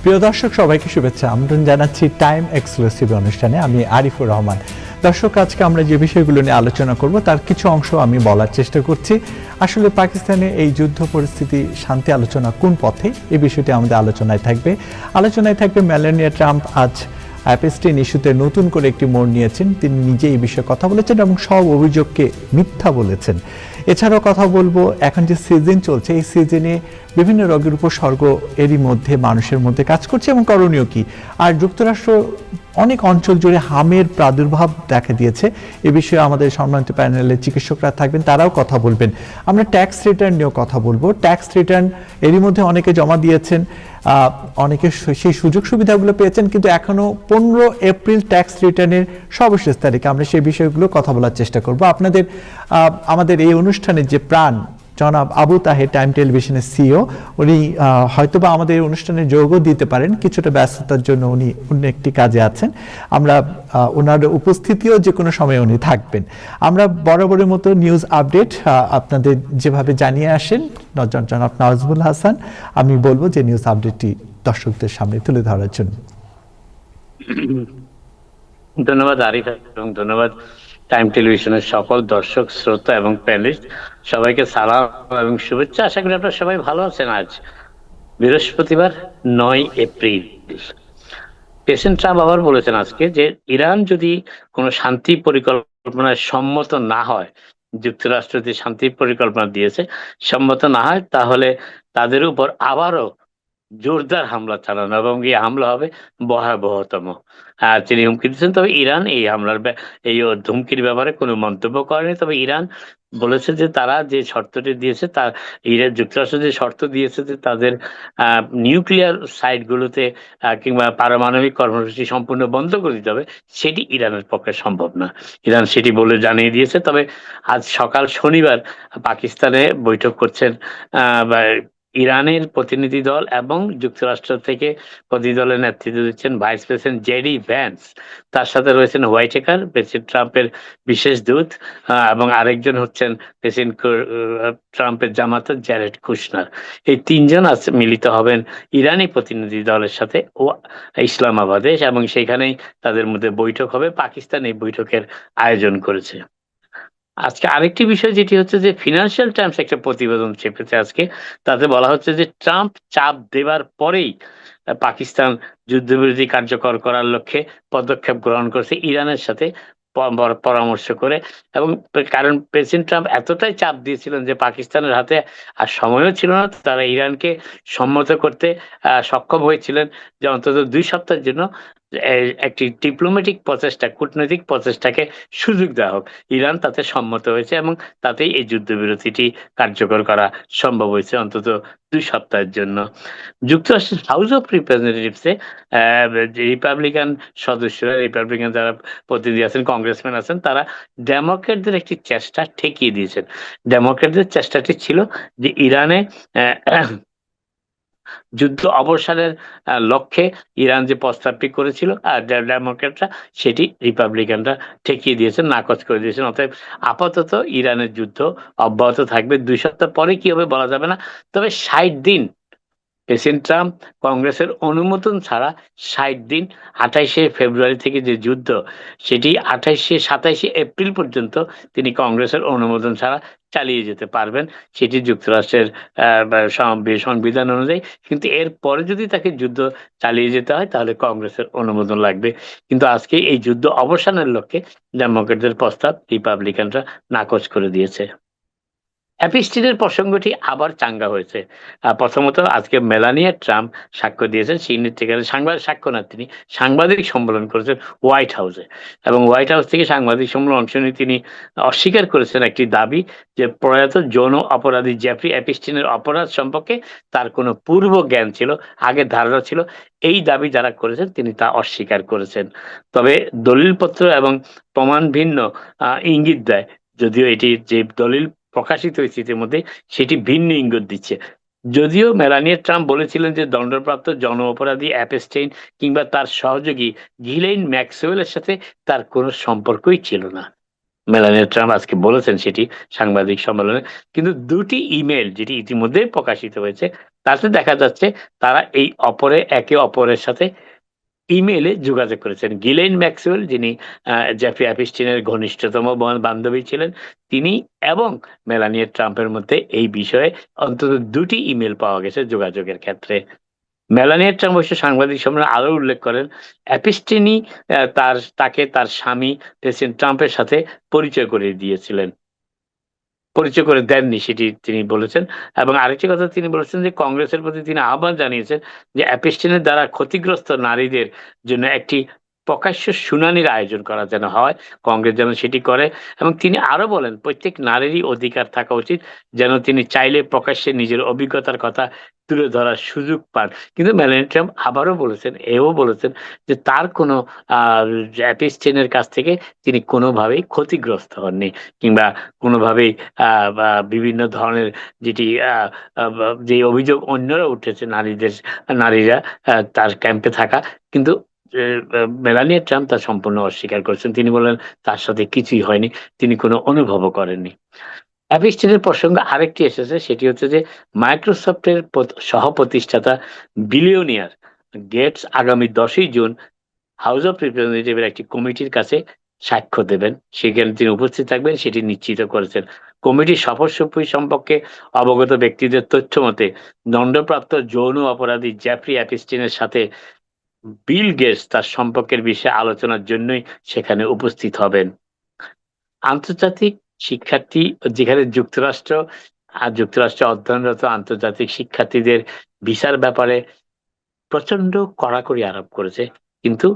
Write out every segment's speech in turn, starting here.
প্রিয় দর্শক, সবাইকে শুভেচ্ছা। আমন্ত্রণ জানাচ্ছি টাইম এক্সক্লুসিভ অনুষ্ঠানে। আমি আরিফুর রহমান। দর্শক, আজকে আমরা যে বিষয়গুলো নিয়ে আলোচনা করব তার কিছু অংশ আমি বলার চেষ্টা করছি। আসলে পাকিস্তানে এই যুদ্ধ পরিস্থিতি, শান্তি আলোচনা কোন পথে, এই বিষয়টি আমাদের আলোচনায় থাকবে। মেলানিয়া ট্রাম্প আজ অ্যাপস্টাইন ইস্যুতে নতুন করে একটি মোড় নিয়েছেন। তিনি নিজে এই বিষয়ে কথা বলেছেন এবং সব অভিযোগকে মিথ্যা বলেছেন। এছাড়াও কথা বলবো, এখন যে সিজন চলছে, এই সিজনে বিভিন্ন রোগের উপসর্গ এরই মধ্যে মানুষের মধ্যে কাজ করছে এবং করণীয় কি। আর যুক্তরাষ্ট্র অনেক অঞ্চল জুড়ে হামের প্রাদুর্ভাব দেখা দিয়েছে। এ বিষয়ে আমাদের সম্মানিত প্যানেলে চিকিৎসকরা থাকবেন, তারাও কথা বলবেন। আমরা ট্যাক্স রিটার্ন নিয়েও কথা বলবো। ট্যাক্স রিটার্ন এরই মধ্যে অনেকে জমা দিয়েছেন, অনেকে সেই সুযোগ সুবিধাগুলো পেয়েছেন, কিন্তু এখনো 15 এপ্রিল ট্যাক্স রিটার্নের সর্বশেষ তারিখে। আমরা সেই বিষয়গুলো কথা বলার চেষ্টা করব। আমাদের এই অনুষ্ঠানের যে প্রাণ জনাব আবু তাহের, টাইম টেলিভিশনের সিইও, উনি হয়তোবা আমাদের এই অনুষ্ঠানে যোগও দিতে পারেন, কিছুটা ব্যস্ততার জন্য উনি অন্য একটি কাজে আছেন। আমরা ওনার উপস্থিতিও যে কোনো সময় উনি থাকবেন। আমরা বরাবরের মতো নিউজ আপডেট আপনাদের যেভাবে জানিয়ে আসেন জনাব নাজমুল হাসান, আমি বলবো যে নিউজ আপডেটটি দর্শকদের সামনে তুলে ধরার জন্য। ধন্যবাদ আরিফ, এবং ধন্যবাদ টাইম টেলিভিশনের সকল দর্শক, শ্রোতা এবং প্যানেলিস্ট। সবাইকে সালাম এবং শুভেচ্ছা। আশা করি আপনারা সবাই ভালো আছেন। আজ বৃহস্পতিবার 9 এপ্রিল। প্রেসিডেন্ট ট্রাম্প আবার বলেছেন আজকে যে ইরান যদি কোনো শান্তি পরিকল্পনায় সম্মত না হয়, যুক্তরাষ্ট্র যে শান্তি পরিকল্পনা দিয়েছে সম্মত না হয়, তাহলে তাদের উপর আবারও জোরদার হামলা চালানো, এবং এই হামলা হবে ভয়াবহতম। তিনি হুমকি দিচ্ছেন। তবে ইরান এই এই ধুমকির ব্যাপারে কোনো মন্তব্য করেনি। তবে ইরান বলেছে যে তারা যে শর্তটি দিয়েছে, তার যুক্তরাষ্ট্র যে শর্ত দিয়েছে যে তাদের নিউক্লিয়ার সাইটগুলোতে কিংবা পারমাণবিক কর্মসূচি সম্পূর্ণ বন্ধ করে দিতে হবে, সেটি ইরানের পক্ষে সম্ভব না। ইরান সেটি বলে জানিয়ে দিয়েছে। তবে আজ সকাল শনিবার পাকিস্তানে বৈঠক করছেন ইরানের প্রতিনিধি দল, এবং যুক্তরাষ্ট্র থেকে প্রতিনিধি দলের নেতৃত্ব দিচ্ছেন ভাইস প্রেসিডেন্ট জেডি ভ্যান্স। তার সাথে রয়েছেন হোয়াইটেকার, প্রেসিডেন্ট ট্রাম্পের বিশেষ দূত, এবং আরেকজন হচ্ছেন প্রেসিডেন্ট ট্রাম্পের জামাতা জ্যারেড কুশনার। এই তিনজন আজ মিলিত হবেন ইরানি প্রতিনিধি দলের সাথে ও ইসলামাবাদে, এবং সেখানেই তাদের মধ্যে বৈঠক হবে। পাকিস্তান এই বৈঠকের আয়োজন করেছে। আজকে আরেকটি বিষয় যেটি হচ্ছে যে ফিনান্সিয়াল টাইমস একটা প্রতিবেদন ছেপেছে আজকে। তাতে বলা হচ্ছে যে ট্রাম্প চাপ দেবার পরেই পাকিস্তান যুদ্ধবিরতি কার্যকর করার লক্ষ্যে পদক্ষেপ গ্রহণ করেছে ইরানের সাথে পরামর্শ করে। এবং কারণ প্রেসিডেন্ট ট্রাম্প এতটাই চাপ দিয়েছিলেন যে পাকিস্তানের হাতে আর সময়ও ছিল না। তারা ইরানকে সম্মত করতে সক্ষম হয়েছিলেন যে অন্তত 2 সপ্তাহের জন্য একটি ডিপ্লোম্যাটিক প্রচেষ্টা, কূটনৈতিক প্রচেষ্টাকে সুযোগ দেওয়া হোক। ইরান তাতে সম্মত হয়েছে, এবং তাতেই এই যুদ্ধবিরতিটি কার্যকর করা সম্ভব হয়েছে অন্তত 2 সপ্তাহের জন্য। যুক্তরাষ্ট্রের হাউস অফ রিপ্রেজেন্টেটিভসে রিপাবলিকান সদস্যরা, রিপাবলিকান যারা প্রতিনিধি আছেন, কংগ্রেসম্যান আছেন, তারা ডেমোক্রেটদের একটি চেষ্টা ঠেকিয়ে দিয়েছেন। ডেমোক্রেটদের চেষ্টাটি ছিল যে ইরানে যুদ্ধ অবসানের লক্ষ্যে ইরান যে প্রস্তাবটি করেছিল, আর ডেমোক্রেটরা সেটি রিপাবলিকানরা ঠেকিয়ে দিয়েছেন, নাকচ করে দিয়েছেন। অতএব আপাতত ইরানের যুদ্ধ অব্যাহত থাকবে। 2 সপ্তাহ পরে কি হবে বলা যাবে না। তবে 60 দিন প্রেসিডেন্ট ট্রাম্প কংগ্রেসের অনুমোদন ছাড়া 60 দিন, 28শে ফেব্রুয়ারি থেকে যে যুদ্ধ, সেটি 27শে এপ্রিল পর্যন্ত তিনি কংগ্রেসের অনুমোদন ছাড়া চালিয়ে যেতে পারবেন। সেটি যুক্তরাষ্ট্রের সংবিধান অনুযায়ী। কিন্তু এর পরে যদি তাকে যুদ্ধ চালিয়ে যেতে হয়, তাহলে কংগ্রেসের অনুমোদন লাগবে। কিন্তু আজকে এই যুদ্ধ অবসানের লক্ষ্যে ডেমোক্রেটদের প্রস্তাব রিপাবলিকানরা নাকচ করে দিয়েছে। অ্যাপস্টাইনের প্রসঙ্গটি আবার চাঙ্গা হয়েছে। প্রথমত আজকে মেলানিয়া ট্রাম্প সাক্ষ্য দিয়েছেন। সাক্ষ্য না, তিনি সাংবাদিক সম্মেলন করেছেন হোয়াইট হাউসে, এবং হোয়াইট হাউস থেকে সাংবাদিক সম্মেলন অংশ নিয়ে তিনি অস্বীকার করেছেন একটি দাবি যে প্রয়াত যৌন অপরাধী জেফ্রি অ্যাপস্টাইনের অপরাধ সম্পর্কে তার কোনো পূর্ব জ্ঞান ছিল, আগে ধারণা ছিল। এই দাবি যারা করেছেন তিনি তা অস্বীকার করেছেন। তবে দলিলপত্র এবং প্রমাণ ভিন্ন ইঙ্গিত দেয়, যদিও এটি যে দলিল প্রকাশিত হয়েছে ইতিমধ্যে সেটি ভিন্ন ইঙ্গিত দিচ্ছে। যদিও মেলানিয়া ট্রাম্প বলেছিলেন যে দণ্ডপ্রাপ্ত জন অপরাধী অ্যাপস্টাইন কিংবা তার সহযোগী গিলেইন ম্যাক্সওয়েলের সাথে তার কোনো সম্পর্কই ছিল না। মেলানিয়া ট্রাম্প আজকে বলেছেন সেটি সাংবাদিক সম্মেলনে। কিন্তু 2টি ইমেল যেটি ইতিমধ্যে প্রকাশিত হয়েছে, তাতে দেখা যাচ্ছে তারা একে অপরের সাথে ইমেইলে যোগাযোগ করেছেন। গিলেন ম্যাক্সওয়েল, যিনি জেফ্রি অ্যাপস্টিনের ঘনিষ্ঠতম বান্ধবী ছিলেন, তিনি এবং মেলানিয়া ট্রাম্পের মধ্যে এই বিষয়ে অন্তত ২টি ইমেইল পাওয়া গেছে যোগাযোগের ক্ষেত্রে। মেলানিয়া ট্রাম্প অবশ্য সাংবাদিক সম্মেলনে আরো উল্লেখ করেন, অ্যাপস্টিনই তাকে তার স্বামী প্রেসিডেন্ট ট্রাম্পের সাথে পরিচয় করিয়ে দিয়েছিলেন, পরিচয় করে দেননি সেটি তিনি বলেছেন। এবং আরেকটি কথা তিনি বলেছেন যে কংগ্রেসের প্রতি তিনি আহ্বান জানিয়েছেন যে অ্যাপস্টিনের দ্বারা ক্ষতিগ্রস্ত নারীদের জন্য একটি প্রকাশ্য শুনানির আয়োজন করা যেন হয়, কংগ্রেস যেন সেটি করে। এবং তিনি আরো বলেন প্রত্যেক নারীরই অধিকার থাকা উচিত যেন তিনি চাইলে প্রকাশ্যে নিজের অভিজ্ঞতার কথা তুলে ধরার সুযোগ পান। কিন্তু মেলানিয়া ট্রাম্প আবারও বলেছেন, বলেছেন যে তার কোনো অ্যাপস্টিনের কাছ থেকে তিনি কোনোভাবেই ক্ষতিগ্রস্ত হননি, কিংবা কোনোভাবেই বা বিভিন্ন ধরনের যেটি যে অভিযোগ অন্যরা উঠেছে নারীরা তার ক্যাম্পে থাকা, কিন্তু মেলানিয়া ট্রাম্প তা সম্পূর্ণ অস্বীকার করেছেন। তিনি বলেন তার সাথে কিছুই হয়নি, তিনি কোনো অনুভবও করেননি। অ্যাপস্টিনের প্রসঙ্গে আরেকটি এসেছে, সেটি হচ্ছে যে মাইক্রোসফটের সহ প্রতিষ্ঠাতা বিলিয়নিয়ার গেটস আগামী 10ই জুন হাউস অফ রিপ্রেজেন্টেটিভের একটি কমিটির কাছে সাক্ষ্য দেবেন, সেখানে তিনি উপস্থিত থাকবেন সেটি নিশ্চিত করেছেন। কমিটির সদস্যপদ সম্পর্কে অবগত ব্যক্তিদের তথ্য মতে দণ্ডপ্রাপ্ত যৌন অপরাধী জেফ্রি অ্যাপস্টিনের সাথে বিল গেটস তার সম্পর্কের বিষয়ে আলোচনার জন্যই সেখানে উপস্থিত হবেন। আন্তর্জাতিক শিক্ষার্থী, যেখানে যুক্তরাষ্ট্রে অধ্যয়নরত আন্তর্জাতিক শিক্ষার্থীদের ভিসার ব্যাপারে প্রচন্ড কড়াকড়ি আরোপ করেছে, কিন্তু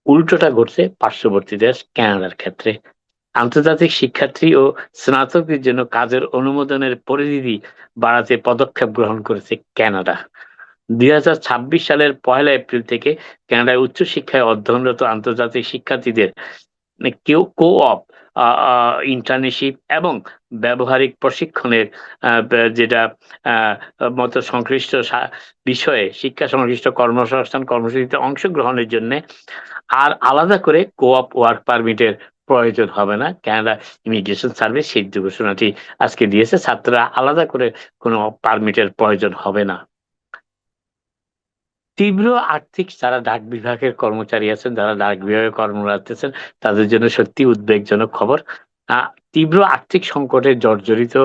উল্টোটা ঘটছে পার্শ্ববর্তী দেশ কানাডার ক্ষেত্রে। আন্তর্জাতিক শিক্ষার্থী ও স্নাতকদের জন্য কাজের অনুমোদনের পরিধি বাড়াতে পদক্ষেপ গ্রহণ করেছে কানাডা। 2026 সালের 1 এপ্রিল থেকে কানাডায় উচ্চশিক্ষায় অধ্যয়নরত আন্তর্জাতিক শিক্ষার্থীদের কেউ কো-অপ, ইন্টার্নশিপ এবং ব্যবহারিক প্রশিক্ষণের যেটা মতো সংশ্লিষ্ট বিষয়ে শিক্ষা সংশ্লিষ্ট কর্মসংস্থান কর্মসূচিতে অংশগ্রহণের জন্য আর আলাদা করে কো-অপ ওয়ার্ক পারমিটের প্রয়োজন হবে না। কানাডা ইমিগ্রেশন সার্ভিস সেই ঘোষণাটি আজকে দিয়েছে, ছাত্ররা আলাদা করে কোনো পারমিটের প্রয়োজন হবে না। তীব্র আর্থিক, যারা ডাক বিভাগের কর্মচারী আছেন, যারা ডাক বিভাগে কর্মরত আছেন, তাদের জন্য সত্যি উদ্বেগজনক খবর। তীব্র আর্থিক সংকটে জর্জরিত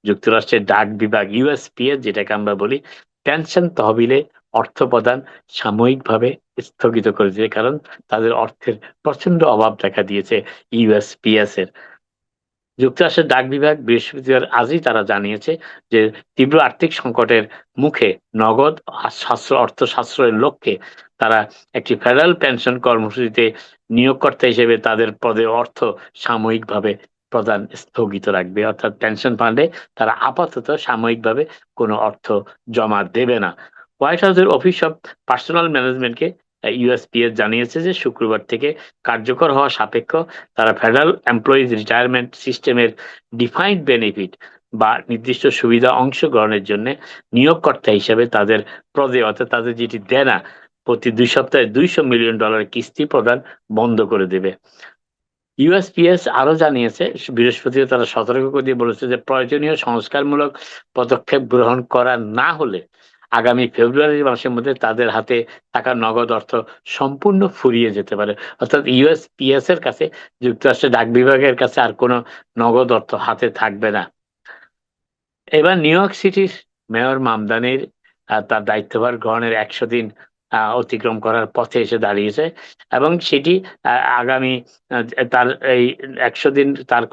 যুক্তরাষ্ট্রের ডাক বিভাগ ইউএসপিএস, যেটাকে আমরা বলি, পেনশন তহবিলে অর্থ প্রদান সাময়িকভাবে স্থগিত করেছে, কারণ তাদের অর্থের প্রচন্ড অভাব দেখা দিয়েছে ইউএসপিএস এর। যুক্তরাষ্ট্রের ডাক বিভাগ বৃহস্পতিবার আজই তারা জানিয়েছে যে তীব্র আর্থিক সংকটের মুখে নগদ অর্থ সাশ্রয়ের লক্ষ্যে তারা একটি ফেডারেল পেনশন কর্মসূচিতে নিয়োগকর্তা হিসেবে তাদের পদে অর্থ সাময়িকভাবে প্রদান স্থগিত রাখবে। অর্থাৎ পেনশন ফান্ডে তারা আপাতত সাময়িকভাবে কোনো অর্থ জমা দেবে না। হোয়াইট হাউসের অফিস অব পার্সোনাল ম্যানেজমেন্টকে ইউএসপিএস জানিয়েছে যে শুক্রবার থেকে কার্যকর হওয়া সাপেক্ষ তারা ফেডারেল এমপ্লয়িজ রিটায়ারমেন্ট সিস্টেমের ডিফাইন্ড বেনিফিট বা নির্দিষ্ট সুবিধা অংশগ্রহণের জন্য নিয়োগকর্তা হিসেবে তাদের পদে, অর্থাৎ তাদের যেটি দেনা প্রতি 2 সপ্তাহে $200 মিলিয়ন কিস্তি প্রদান বন্ধ করে দেবে। ইউএসপিএস আরো জানিয়েছে, বৃহস্পতিবার তারা সতর্ক করে দিয়ে বলেছে যে প্রয়োজনীয় সংস্কারমূলক পদক্ষেপ গ্রহণ করা না হলে আগামী ফেব্রুয়ারি মাসের মধ্যে তাদের হাতে থাকা নগদ অর্থ সম্পূর্ণ ফুরিয়ে যেতে পারে। অর্থাৎ ইউএসপিএস এর কাছে, যুক্তরাষ্ট্রের ডাক বিভাগের কাছে আর কোনো নগদ অর্থ হাতে থাকবে না। এবার নিউ ইয়র্ক সিটির মেয়র মামদানির তার দায়িত্বভার গ্রহণের 100 দিন অতিক্রম করার পথে এসে দাঁড়িয়েছে, এবং সেটি আগামী তার এই 100 দিন, তার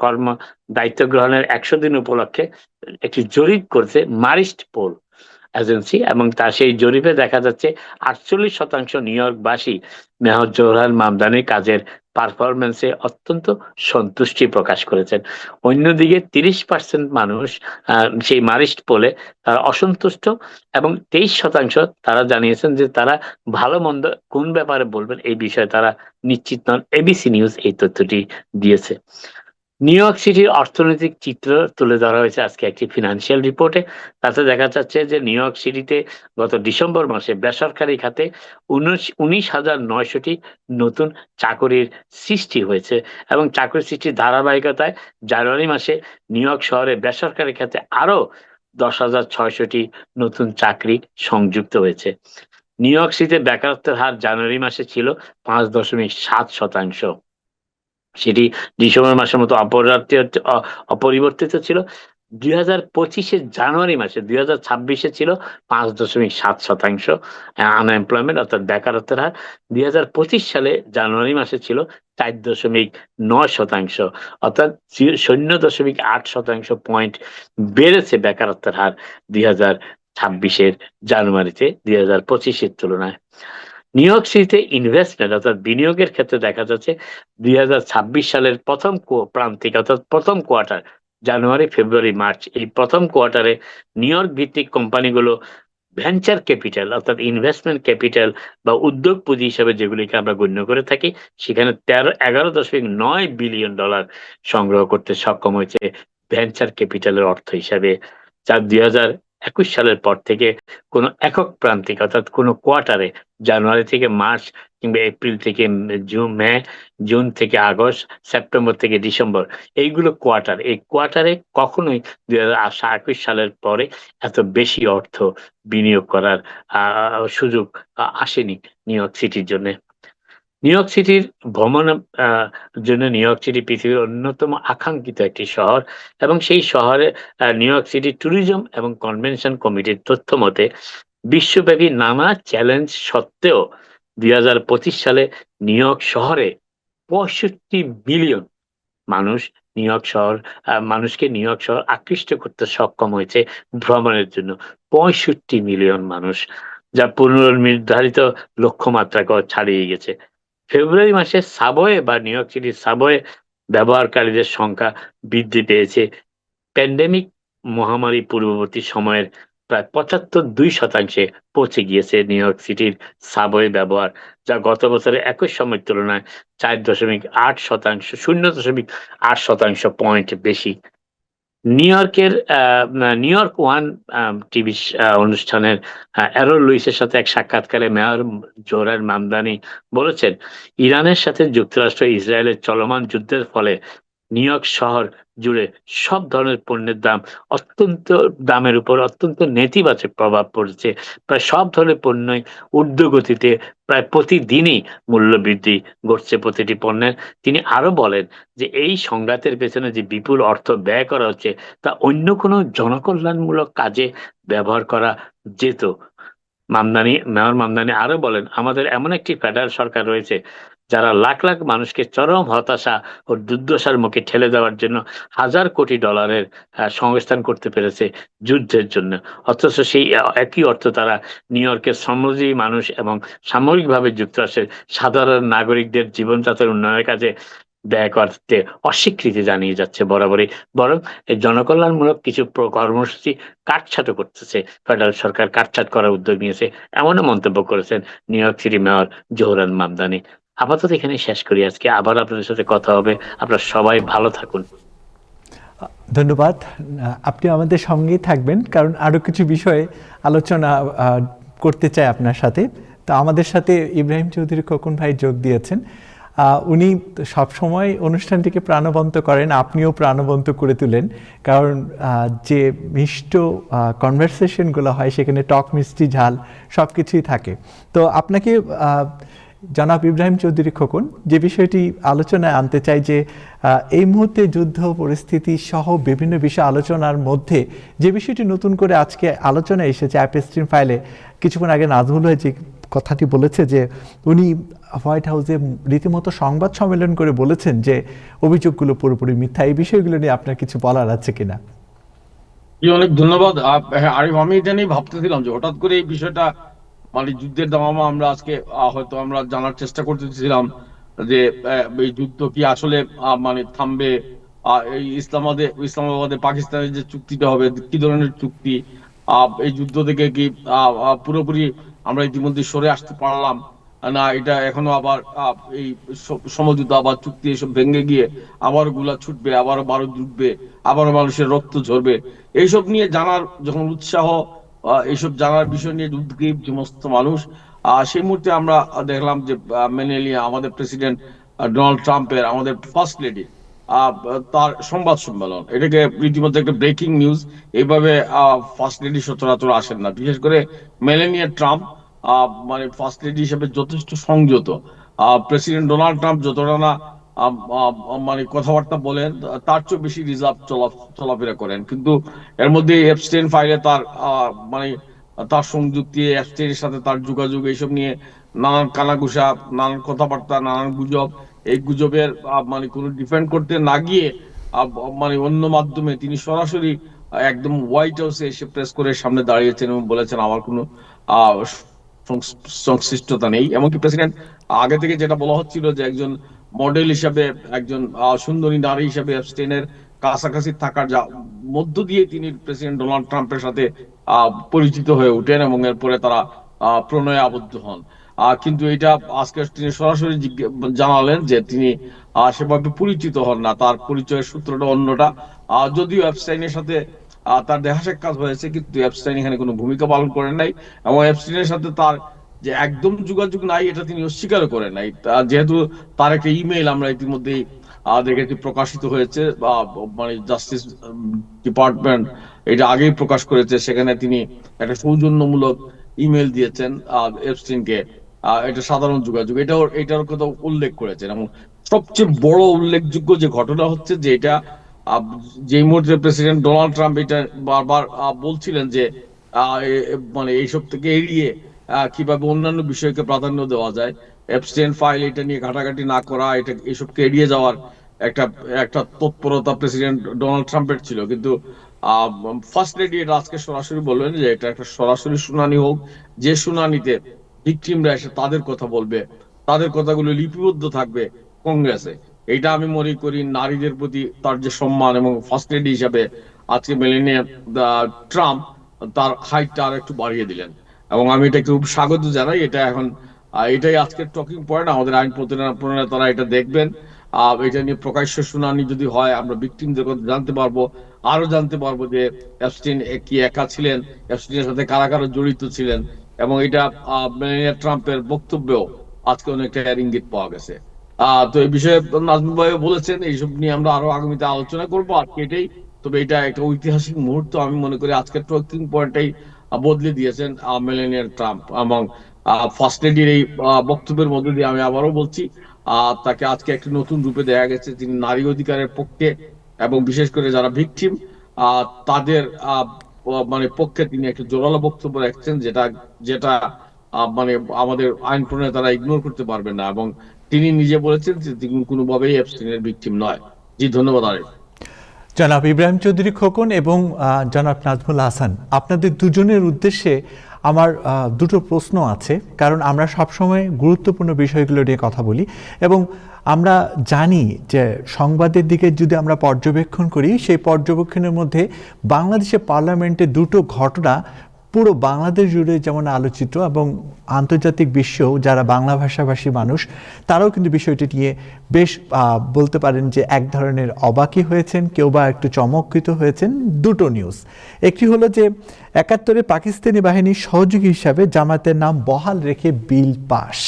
দায়িত্ব গ্রহণের 100 দিন উপলক্ষে একটি জরিপ করছে মারিস্ট পোল এজেন্সি, এবং তার সেই জরিপে দেখা যাচ্ছে 48% নিউ ইয়র্কবাসী মেয়র জোহরান মামদানির কাজের পারফরমেন্সে অত্যন্ত সন্তুষ্টি প্রকাশ করেছেন। অন্যদিকে 30% মানুষ সেই মারিস্ট পোলে তারা অসন্তুষ্ট, এবং 23% তারা জানিয়েছেন যে তারা ভালো মন্দ কোন ব্যাপারে বলবেন এই বিষয়ে তারা নিশ্চিত নন। এবিসি নিউজ এই তথ্যটি দিয়েছে। নিউ ইয়র্ক সিটির অর্থনৈতিক চিত্র তুলে ধরা হয়েছে আজকে একটি ফিনান্সিয়াল রিপোর্টে। তাতে দেখা যাচ্ছে যে নিউ ইয়র্ক সিটিতে গত ডিসেম্বর মাসে বেসরকারি খাতে 19,900টি নতুন চাকরির সৃষ্টি হয়েছে, এবং চাকরি সৃষ্টির ধারাবাহিকতায় জানুয়ারি মাসে নিউ ইয়র্ক শহরে বেসরকারি খাতে আরো 10,600টি নতুন চাকরি সংযুক্ত হয়েছে। নিউ ইয়র্ক সিটিতে বেকারত্বের হার জানুয়ারি মাসে ছিল 5.7%। সেটি ডিসেম্বর মাসের মতো অপরিবর্তিত ছিল। 2025-এর জানুয়ারি মাসে 2026-এ ছিল 5.7% আনএমপ্লয়মেন্ট অর্থাৎ বেকারত্বের হার। 2025 সালে জানুয়ারি মাসে ছিল 4.9%, অর্থাৎ 0.8% পয়েন্ট বেড়েছে বেকারত্বের হার 2026-এর জানুয়ারিতে 2025-এর তুলনায়। নিউ ইয়র্ক সিটিতে ইনভেস্টমেন্ট অর্থাৎ বিনিয়োগের ক্ষেত্রে দেখা যাচ্ছে 2026 সালের প্রথম প্রান্তিক অর্থাৎ প্রথম কোয়ার্টার, জানুয়ারি ফেব্রুয়ারি মার্চ, এই প্রথম কোয়ার্টারে নিউ ইয়র্ক ভিত্তিক কোম্পানিগুলো ভেঞ্চার ক্যাপিটাল অর্থাৎ ইনভেস্টমেন্ট ক্যাপিটাল বা উদ্যোগ পুঁজি হিসেবে যেগুলিকে আমরা গণ্য করে থাকি, সেখানে 11.9 বিলিয়ন ডলার সংগ্রহ করতে সক্ষম হয়েছে ভেঞ্চার ক্যাপিটালের অর্থ হিসাবে, যা 2021 সালের পর থেকে কোনো একক প্রান্তিক অর্থাৎ কোনো কোয়ার্টারে, জানুয়ারি থেকে মার্চ কিংবা এপ্রিল থেকে মে, জুন থেকে আগস্ট, সেপ্টেম্বর থেকে ডিসেম্বর, এইগুলো কোয়ার্টার, এই কোয়ার্টারে কখনোই 2021 সালের পরে এত বেশি অর্থ বিনিয়োগ করার সুযোগ আসেনি নিউ ইয়র্ক সিটির জন্য। নিউ ইয়র্ক সিটির ভ্রমণ জন্য নিউ ইয়র্ক সিটি পৃথিবীর অন্যতম আকাঙ্ক্ষিত একটি শহর, এবং সেই শহরে নিউ ইয়র্ক সিটি ট্যুরিজম এবং কনভেনশন কমিটির তথ্য মতে বিশ্বব্যাপী নানা চ্যালেঞ্জ সত্ত্বেও 2025 সালে নিউ ইয়র্ক শহরে 65 মিলিয়ন মানুষ নিউ ইয়র্ক শহর মানুষকে নিউ ইয়র্ক শহর আকৃষ্ট করতে সক্ষম হয়েছে ভ্রমণের জন্য। 65 মিলিয়ন মানুষ, যা পূর্বনির্ধারিত লক্ষ্যমাত্রাকে ছাড়িয়ে গেছে। ফেব্রুয়ারি মাসে সাবওয়ে বা নিউ ইয়র্ক সিটির সাবওয়ে ব্যবহারকারীদের সংখ্যা বৃদ্ধি পেয়েছে প্যান্ডেমিক মহামারী পূর্ববর্তী সময়ের প্রায় 75% পৌঁছে গিয়েছে নিউ ইয়র্ক সিটির সাবওয়ে ব্যবহার, যা গত বছরের একই সময়ের তুলনায় 4.8%, 0.8% পয়েন্ট বেশি। নিউ ইয়র্ক ওয়ান টিভি অনুষ্ঠানের অ্যারন লুইসের সাথে এক সাক্ষাৎকারে মেয়র জোহরান মামদানি বলেছেন, ইরানের সাথে যুক্তরাষ্ট্র ইসরায়েলের চলমান যুদ্ধের ফলে নিউ ইয়র্ক শহর জুড়ে সব ধরনের পণ্যের দামের উপর অত্যন্ত নেতিবাচক প্রভাব পড়েছে। প্রায় সব ধরনের পণ্যই ঊর্ধ্বগতিতে, প্রায় প্রতিদিনই মূল্য বৃদ্ধি ঘটছে প্রতিটি পণ্যের। তিনি আরো বলেন যে এই সংঘাতের পেছনে যে বিপুল অর্থ ব্যয় করা হচ্ছে তা অন্য কোনো জনকল্যাণমূলক কাজে ব্যবহার করা যেত। মেয়র মামদানি আরো বলেন, আমাদের এমন একটি ফেডারেল সরকার রয়েছে যারা লাখ লাখ মানুষকে চরম হতাশা ও দুর্দশার মুখে ঠেলে দেওয়ার জন্য হাজার কোটি ডলারের সংস্থান করতে পেরেছে যুদ্ধের জন্য, অথচ সেই একই অর্থ তারা নিউ ইয়র্কের শ্রমজীবী মানুষ এবং সামরিকভাবে যুক্তরাষ্ট্রের সাধারণ নাগরিকদের জীবনযাত্রার উন্নয়নের কাজে ব্যয় করতে অস্বীকৃতি জানিয়ে যাচ্ছে বরাবরই, বরং এই জনকল্যাণমূলক কিছু কর্মসূচি কাটছাঁট করতেছে, ফেডারেল সরকার কাটছাঁট করার উদ্যোগ নিয়েছে, এমনও মন্তব্য করেছেন new York city mayor Zohran Mamdani. আপাতত এখানে শেষ করি আজকে, আবার আপনাদের সাথে কথা হবে। আপনারা সবাই ভালো থাকুন। ধন্যবাদ। আপনি আমাদের সঙ্গেই থাকবেন, কারণ আরো কিছু বিষয়ে আলোচনা করতে চাই আপনার সাথে। তো আমাদের সাথে ইব্রাহিম চৌধুরী খোকন ভাই যোগ দিয়েছেন। উনি সবসময় অনুষ্ঠানটিকে প্রাণবন্ত করেন, আপনিও প্রাণবন্ত করে তুলেন, কারণ যে মিষ্ট কনভারসেশনগুলো হয় সেখানে টক মিষ্টি ঝাল সব কিছুই থাকে। তো আপনাকে জনাব ইব্রাহিম চৌধুরী খোকন, যে বিষয়টি আলোচনায় আনতে চাই যে এই মুহূর্তে যুদ্ধ পরিস্থিতি সহ বিভিন্ন বিষয় আলোচনার মধ্যে যে বিষয়টি নতুন করে আজকে আলোচনায় এসেছে অ্যাপস্ট্রিম ফাইলে, কিছুক্ষণ আগে নাজমুল ভাই যে কথাটি বলেছে যে উনি হোয়াইট হাউসে রীতিমতো সংবাদ সম্মেলন করে বলেছেন যে অভিযোগগুলো পুরোপুরি মিথ্যা, এই বিষয়গুলো নিয়ে আপনার কিছু বলার আছে কিনা? অনেক ধন্যবাদ আরিফ। আমি এটা নিয়ে ভাবতেছিলাম যে হঠাৎ করে এই বিষয়টা, মানে যুদ্ধের দামামা আমরা আজকে হয়তো আমরা জানার চেষ্টা করতেছিলাম যে এই যুদ্ধ কি আসলে মানে থামবে, এই ইসলামাবাদে পাকিস্তানের যে চুক্তিটা হবে কি ধরনের চুক্তি, এই যুদ্ধ থেকে কি পুরোপুরি আমরা ইতিমধ্যে সরে আসতে পারলাম না, এটা এখনো আবার এই সমঝোতা আবার চুক্তি এসব ভেঙে গিয়ে আবার গুলা ছুটবে, আবারও বারুদ জুটবে, আবারও মানুষের রক্ত ঝরবে, এইসব নিয়ে জানার যখন উৎসাহ, এইসব জানার বিষয় নিয়ে উদ্গ্রীব সমস্ত মানুষ, সেই মুহূর্তে আমরা দেখলাম যে মেনেলিয়া আমাদের প্রেসিডেন্ট ডোনাল্ড ট্রাম্পের, আমাদের ফার্স্ট লেডি আহ, তার সংবাদ সম্মেলন, এটাকে রীতিমতো একটা ব্রেকিং নিউজ। এইভাবে ফার্স্ট লেডি সচরাচর আসেন না, বিশেষ করে মেলানিয়া ট্রাম্প মানে ফার্স্ট লেডি হিসেবে যথেষ্ট সংযত। প্রেসিডেন্ট ডোনাল্ড ট্রাম্প যতটা না মানে কথাবার্তা বলেন, তার চেয়ে বেশি রিজার্ভ চলাফেরা করেন। কিন্তু এর মধ্যে এপস্টেইন ফাইলে তার মানে তার সংযুক্তি, এপস্টেইনের সাথে তার যোগাযোগ, এইসব নিয়ে নানান কানাঘুষা, নানান কথাবার্তা, নানান গুজব। এই গুজবের মানে কোনো ডিফেন্ড করতে না গিয়ে মানে অন্য মাধ্যমে তিনি সরাসরি একদম হোয়াইট হাউসে এসে প্রেস করে সামনে দাঁড়িয়েছেন এবং বলেছেন আমার কোনো আহ, সংশ্লিষ্টতা নেই। এমনকি প্রেসিডেন্ট আগে থেকে যেটা বলা হচ্ছিল যে একজন মডেল হিসাবে, একজন সুন্দরী নারী হিসাবে এপস্টেইনের কাছাকাছি থাকার মধ্য দিয়ে তিনি প্রেসিডেন্ট ডোনাল্ড ট্রাম্পের সাথে পরিচিত হয়ে ওঠেন এবং এরপরে তারা প্রণয়ে আবদ্ধ হন। কিন্তু এটা আজকে তিনি সরাসরি জানালেন যে তিনি সেভাবে পরিচিত হন না, তার পরিচয়ের সূত্রটা অন্যটা। যদিও এপস্টাইনের সাথে তার দেখা সাক্ষাৎ হয়েছে, কিন্তু এপস্টাইন এখানে কোনো ভূমিকা পালন করেন নাই, এবং এপস্টাইনের সাথে তার যে একদম যোগাযোগ নাই এটা তিনি অস্বীকার করেন নাই। যেহেতু তার একটা ইমেইল আমরা ইতিমধ্যেই দেখেছি প্রকাশিত হয়েছে, মানে জাস্টিস ডিপার্টমেন্ট এটা আগেই প্রকাশ করেছে, সেখানে তিনি একটা সৌজন্যমূলক ইমেল দিয়েছেন এপস্টিনকে। এটা সাধারণ যোগাযোগ, এটার কথা উল্লেখ করেছেন। এবং সবচেয়ে বড় উল্লেখযোগ্য যে ঘটনা হচ্ছে যে এটা আহ, যেই মুহূর্তে প্রেসিডেন্ট ডোনাল্ড ট্রাম্প এটা বারবার বলছিলেন যে মানে এইসব থেকে এড়িয়ে কিভাবে অন্যান্য বিষয়কে প্রাধান্য দেওয়া যায়, এপস্টেইন ফাইল এটা নিয়ে ঘাটাঘাটি না করা, এটা এইসবকে এড়িয়ে যাওয়ার একটা একটা তৎপরতা প্রেসিডেন্ট ডোনাল্ড ট্রাম্পের ছিল। কিন্তু ফার্স্ট লেডি এটা আজকে সরাসরি বললেন যে এটা একটা সরাসরি শুনানি হোক, যে শুনানিতে ভিকটিমরা এসে তাদের কথা বলবে, তাদের কথাগুলো লিপিবদ্ধ থাকবে কংগ্রেসে। এটা আমি মনে করি নারীদের প্রতি তার যে সম্মান, এবং ফার্স্ট লেডি হিসাবে আজকে মেলানিয়া ট্রাম্প তার হাইটটা আর একটু বাড়িয়ে দিলেন, এবং আমি এটা খুব স্বাগত জানাই। এটা এখন এটাই আজকের টকিং পয়েন্ট। আমাদের আইন প্রণেতারা এটা দেখবেন। এটা নিয়ে প্রকাশ্য শুনানি যদি হয়, আমরা ভিকটিমদের কথা জানতে পারবো, আরো জানতে পারবো যে এপস্টিন কি একা ছিলেন, এপস্টিনের সাথে কারা কারা জড়িত ছিলেন। এবং এটা মেলানিয়া ট্রাম্পের বক্তব্যেও আজকে অনেকটা ইঙ্গিত পাওয়া গেছে। তো এই বিষয়ে নাজমুল ভাই বলেছেন, এইসব নিয়ে আমরা আরো আগামীতে আলোচনা করবো। আজকে এটাই, তবে এটা একটা ঐতিহাসিক মুহূর্ত আমি মনে করি। আজকের টকিং পয়েন্টটাই বদলে দিয়েছেন মেলানিয়া ট্রাম্প। এবং ফার্স্ট লেডির এই বক্তব্যের মধ্যে দিয়ে আমি আবারও বলছি, তাকে আজকে একটি নতুন রূপে দেখা গেছে। তিনি নারী অধিকারের পক্ষে, এবং বিশেষ করে যারা ভিকটিম তাদের মানে পক্ষে তিনি একটা জোরালো বক্তব্য রাখছেন, যেটা যেটা মানে আমাদের আইন প্রণেতারা ইগনোর করতে পারবেন না। এবং তিনি নিজে বলেছেন যে তিনি কোনোভাবেই এপস্টিনের ভিকটিম নয়। জি, ধন্যবাদ আরিফ। জনাব ইব্রাহিম চৌধুরী খোকন এবং জনাব নাজমুল হাসান, আপনাদের দুজনের উদ্দেশ্যে আমার দুটো প্রশ্ন আছে, কারণ আমরা সবসময় গুরুত্বপূর্ণ বিষয়গুলো নিয়ে কথা বলি এবং আমরা জানি যে সংবাদের দিকে যদি আমরা পর্যবেক্ষণ করি, সেই পর্যবেক্ষণের মধ্যে বাংলাদেশের পার্লামেন্টে দুটো ঘটনা পুরো বাংলাদেশ জুড়ে যেমন আলোচিত, এবং আন্তর্জাতিক বিশ্বেও যারা বাংলা ভাষাভাষী মানুষ তারাও কিন্তু বিষয়টি নিয়ে বেশ বলতে পারেন যে এক ধরনের অবাকই হয়েছেন, কেউ বা একটু চমৎকৃত হয়েছেন। দুটো নিউজ, একটি হলো যে ৭১-এ পাকিস্তানি বাহিনীর সহযোগী হিসাবে জামায়াতের নাম বহাল রেখে বিল পাস।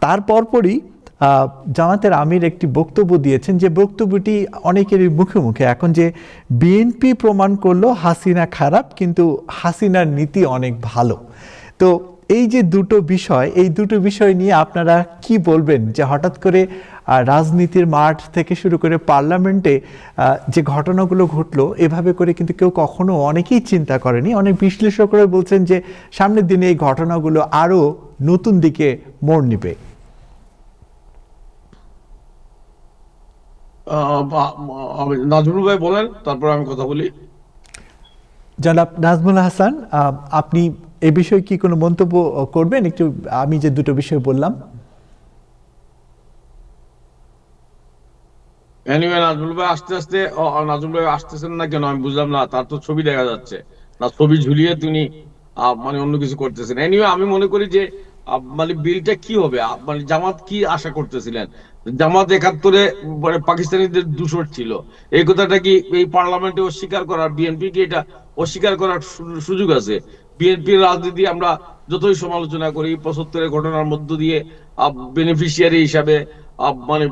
তার পরপরই জামাতের আমির একটি বক্তব্য দিয়েছেন, যে বক্তব্যটি অনেকেরই মুখে মুখে এখন, যে বিএনপি প্রমাণ করলো হাসিনা খারাপ কিন্তু হাসিনার নীতি অনেক ভালো। তো এই যে দুটো বিষয়, এই দুটো বিষয় নিয়ে আপনারা কি বলবেন, যে হঠাৎ করে রাজনীতির মাঠ থেকে শুরু করে পার্লামেন্টে যে ঘটনাগুলো ঘটলো, এভাবে করে কিন্তু কেউ কখনো, অনেকেই চিন্তা করেনি। অনেক বিশ্লেষকরা বলছেন যে সামনের দিনে এই ঘটনাগুলো আরো নতুন দিকে মোড় নিবে। নাজমুল ভাই বলেন, তারপর আমি কথা বলি। জনাব নাজমুল হাসান, আপনি এ বিষয়ে কি কোনো মন্তব্য করবেন একটু, আমি যে দুটো বিষয় বললাম? এনিওয়ে, নাজমুল ভাই নাজমুল ভাই আসতেছেন না কেন আমি বুঝলাম না। তার তো ছবি দেখা যাচ্ছে না, ছবি ঝুলিয়ে তিনি মানে অন্য কিছু করতেছেন। এনিওয়ে, আমি মনে করি যে মানে বিলটা কি হবে, মানে জামাত কি আশা করতেছিলেন? জামাত ৭১-এ মানে পাকিস্তানিদের দূষর ছিল, এই কথাটা কি এই পার্লামেন্টে অস্বীকার করার, বিএনপি কি এটা অস্বীকার করার সুযোগ আছে? বিএনপির রাজনীতি আমরা যতই সমালোচনা করি, ৭৫-এর ঘটনার মধ্য দিয়ে বেনিফিশিয়ারি হিসাবে মানে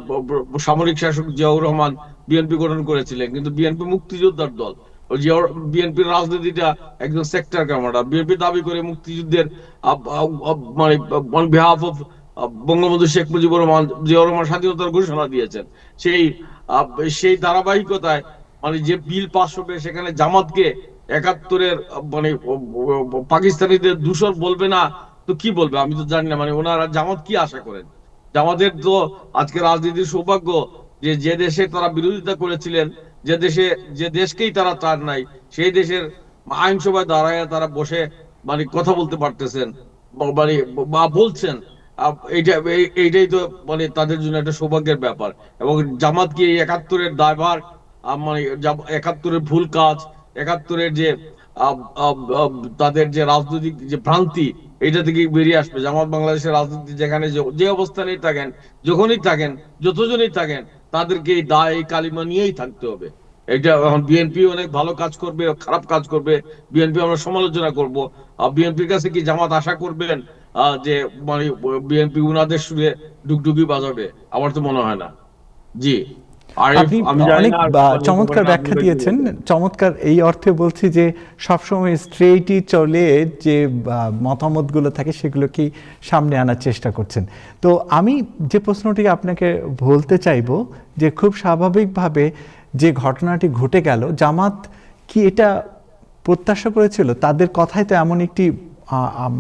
সামরিক শাসক জিয়াউর রহমান বিএনপি গঠন করেছিলেন, কিন্তু বিএনপি মুক্তিযোদ্ধার দল। ওই যে বিএনপির রাজনীতিটা একজন সেক্টর কমান্ডার। বিএনপি দাবি করে মুক্তিযুদ্ধের মানে on behalf of Bangabandhu Sheikh Mujibur Rahman, Ziaur Rahman স্বাধীনতার ঘোষণা দিয়েছেন। সেই সেই ধারাবাহিকতায় মানে যে বিল পাস হবে সেখানে জামাতকে 71-এর মানে পাকিস্তানিদের দূষণ বলবে না তো কি বলবে আমি তো জানি না। মানে ওনারা জামাত কি আশা করেন? জামাতের তো আজকে রাজনীতির সৌভাগ্য যে যে দেশে তারা বিরোধিতা করেছিলেন, যে দেশকেই তারা চান নাই, সেই দেশের আইনসভায় দাঁড়ায় তারা বসে মানে কথা বলতে পারতেছেন, মানে বা বলছেন। এইটাই তো মানে তাদের জন্য একটা সৌভাগ্যের ব্যাপার। এবং জামাত কি এই 71-এর দায়ভার, মানে 71-এর ভুল কাজ, 71-এর যে তাদের যে রাজনৈতিক যে ভ্রান্তি, এটা থেকে বেরিয়ে আসবে? জামাত বাংলাদেশের রাজনীতি যেখানে যে অবস্থানেই থাকেন, যখনই থাকেন, যতজনই থাকেন, তাদেরকে এই দায়, এই কালিমা নিয়েই থাকতে হবে। এটা এখন বিএনপি অনেক ভালো কাজ করবে, খারাপ কাজ করবে, বিএনপি আমরা সমালোচনা করব। বিএনপির কাছে কি জামাত আশা করবেন যে মানে বিএনপি উনাদের সুরে ডুগডুগি বাজাবে? আমার তো মনে হয় না। জি আরিফ, আপনি আমি জানি অনেক না চমৎকার ব্যাখ্যা দিয়েছেন। চমৎকার এই অর্থে বলছি যে সবসময় স্ট্রেইটই চলে, যে মতামতগুলো থাকে সেগুলোকে সামনে আনার চেষ্টা করছেন। তো আমি যে প্রশ্নটি আপনাকে বলতে চাইবো যে খুব স্বাভাবিকভাবে যে ঘটনাটি ঘটে গেল, জামাত কি এটা প্রত্যাশা করেছিল? তাদের কথায় তো এমন একটি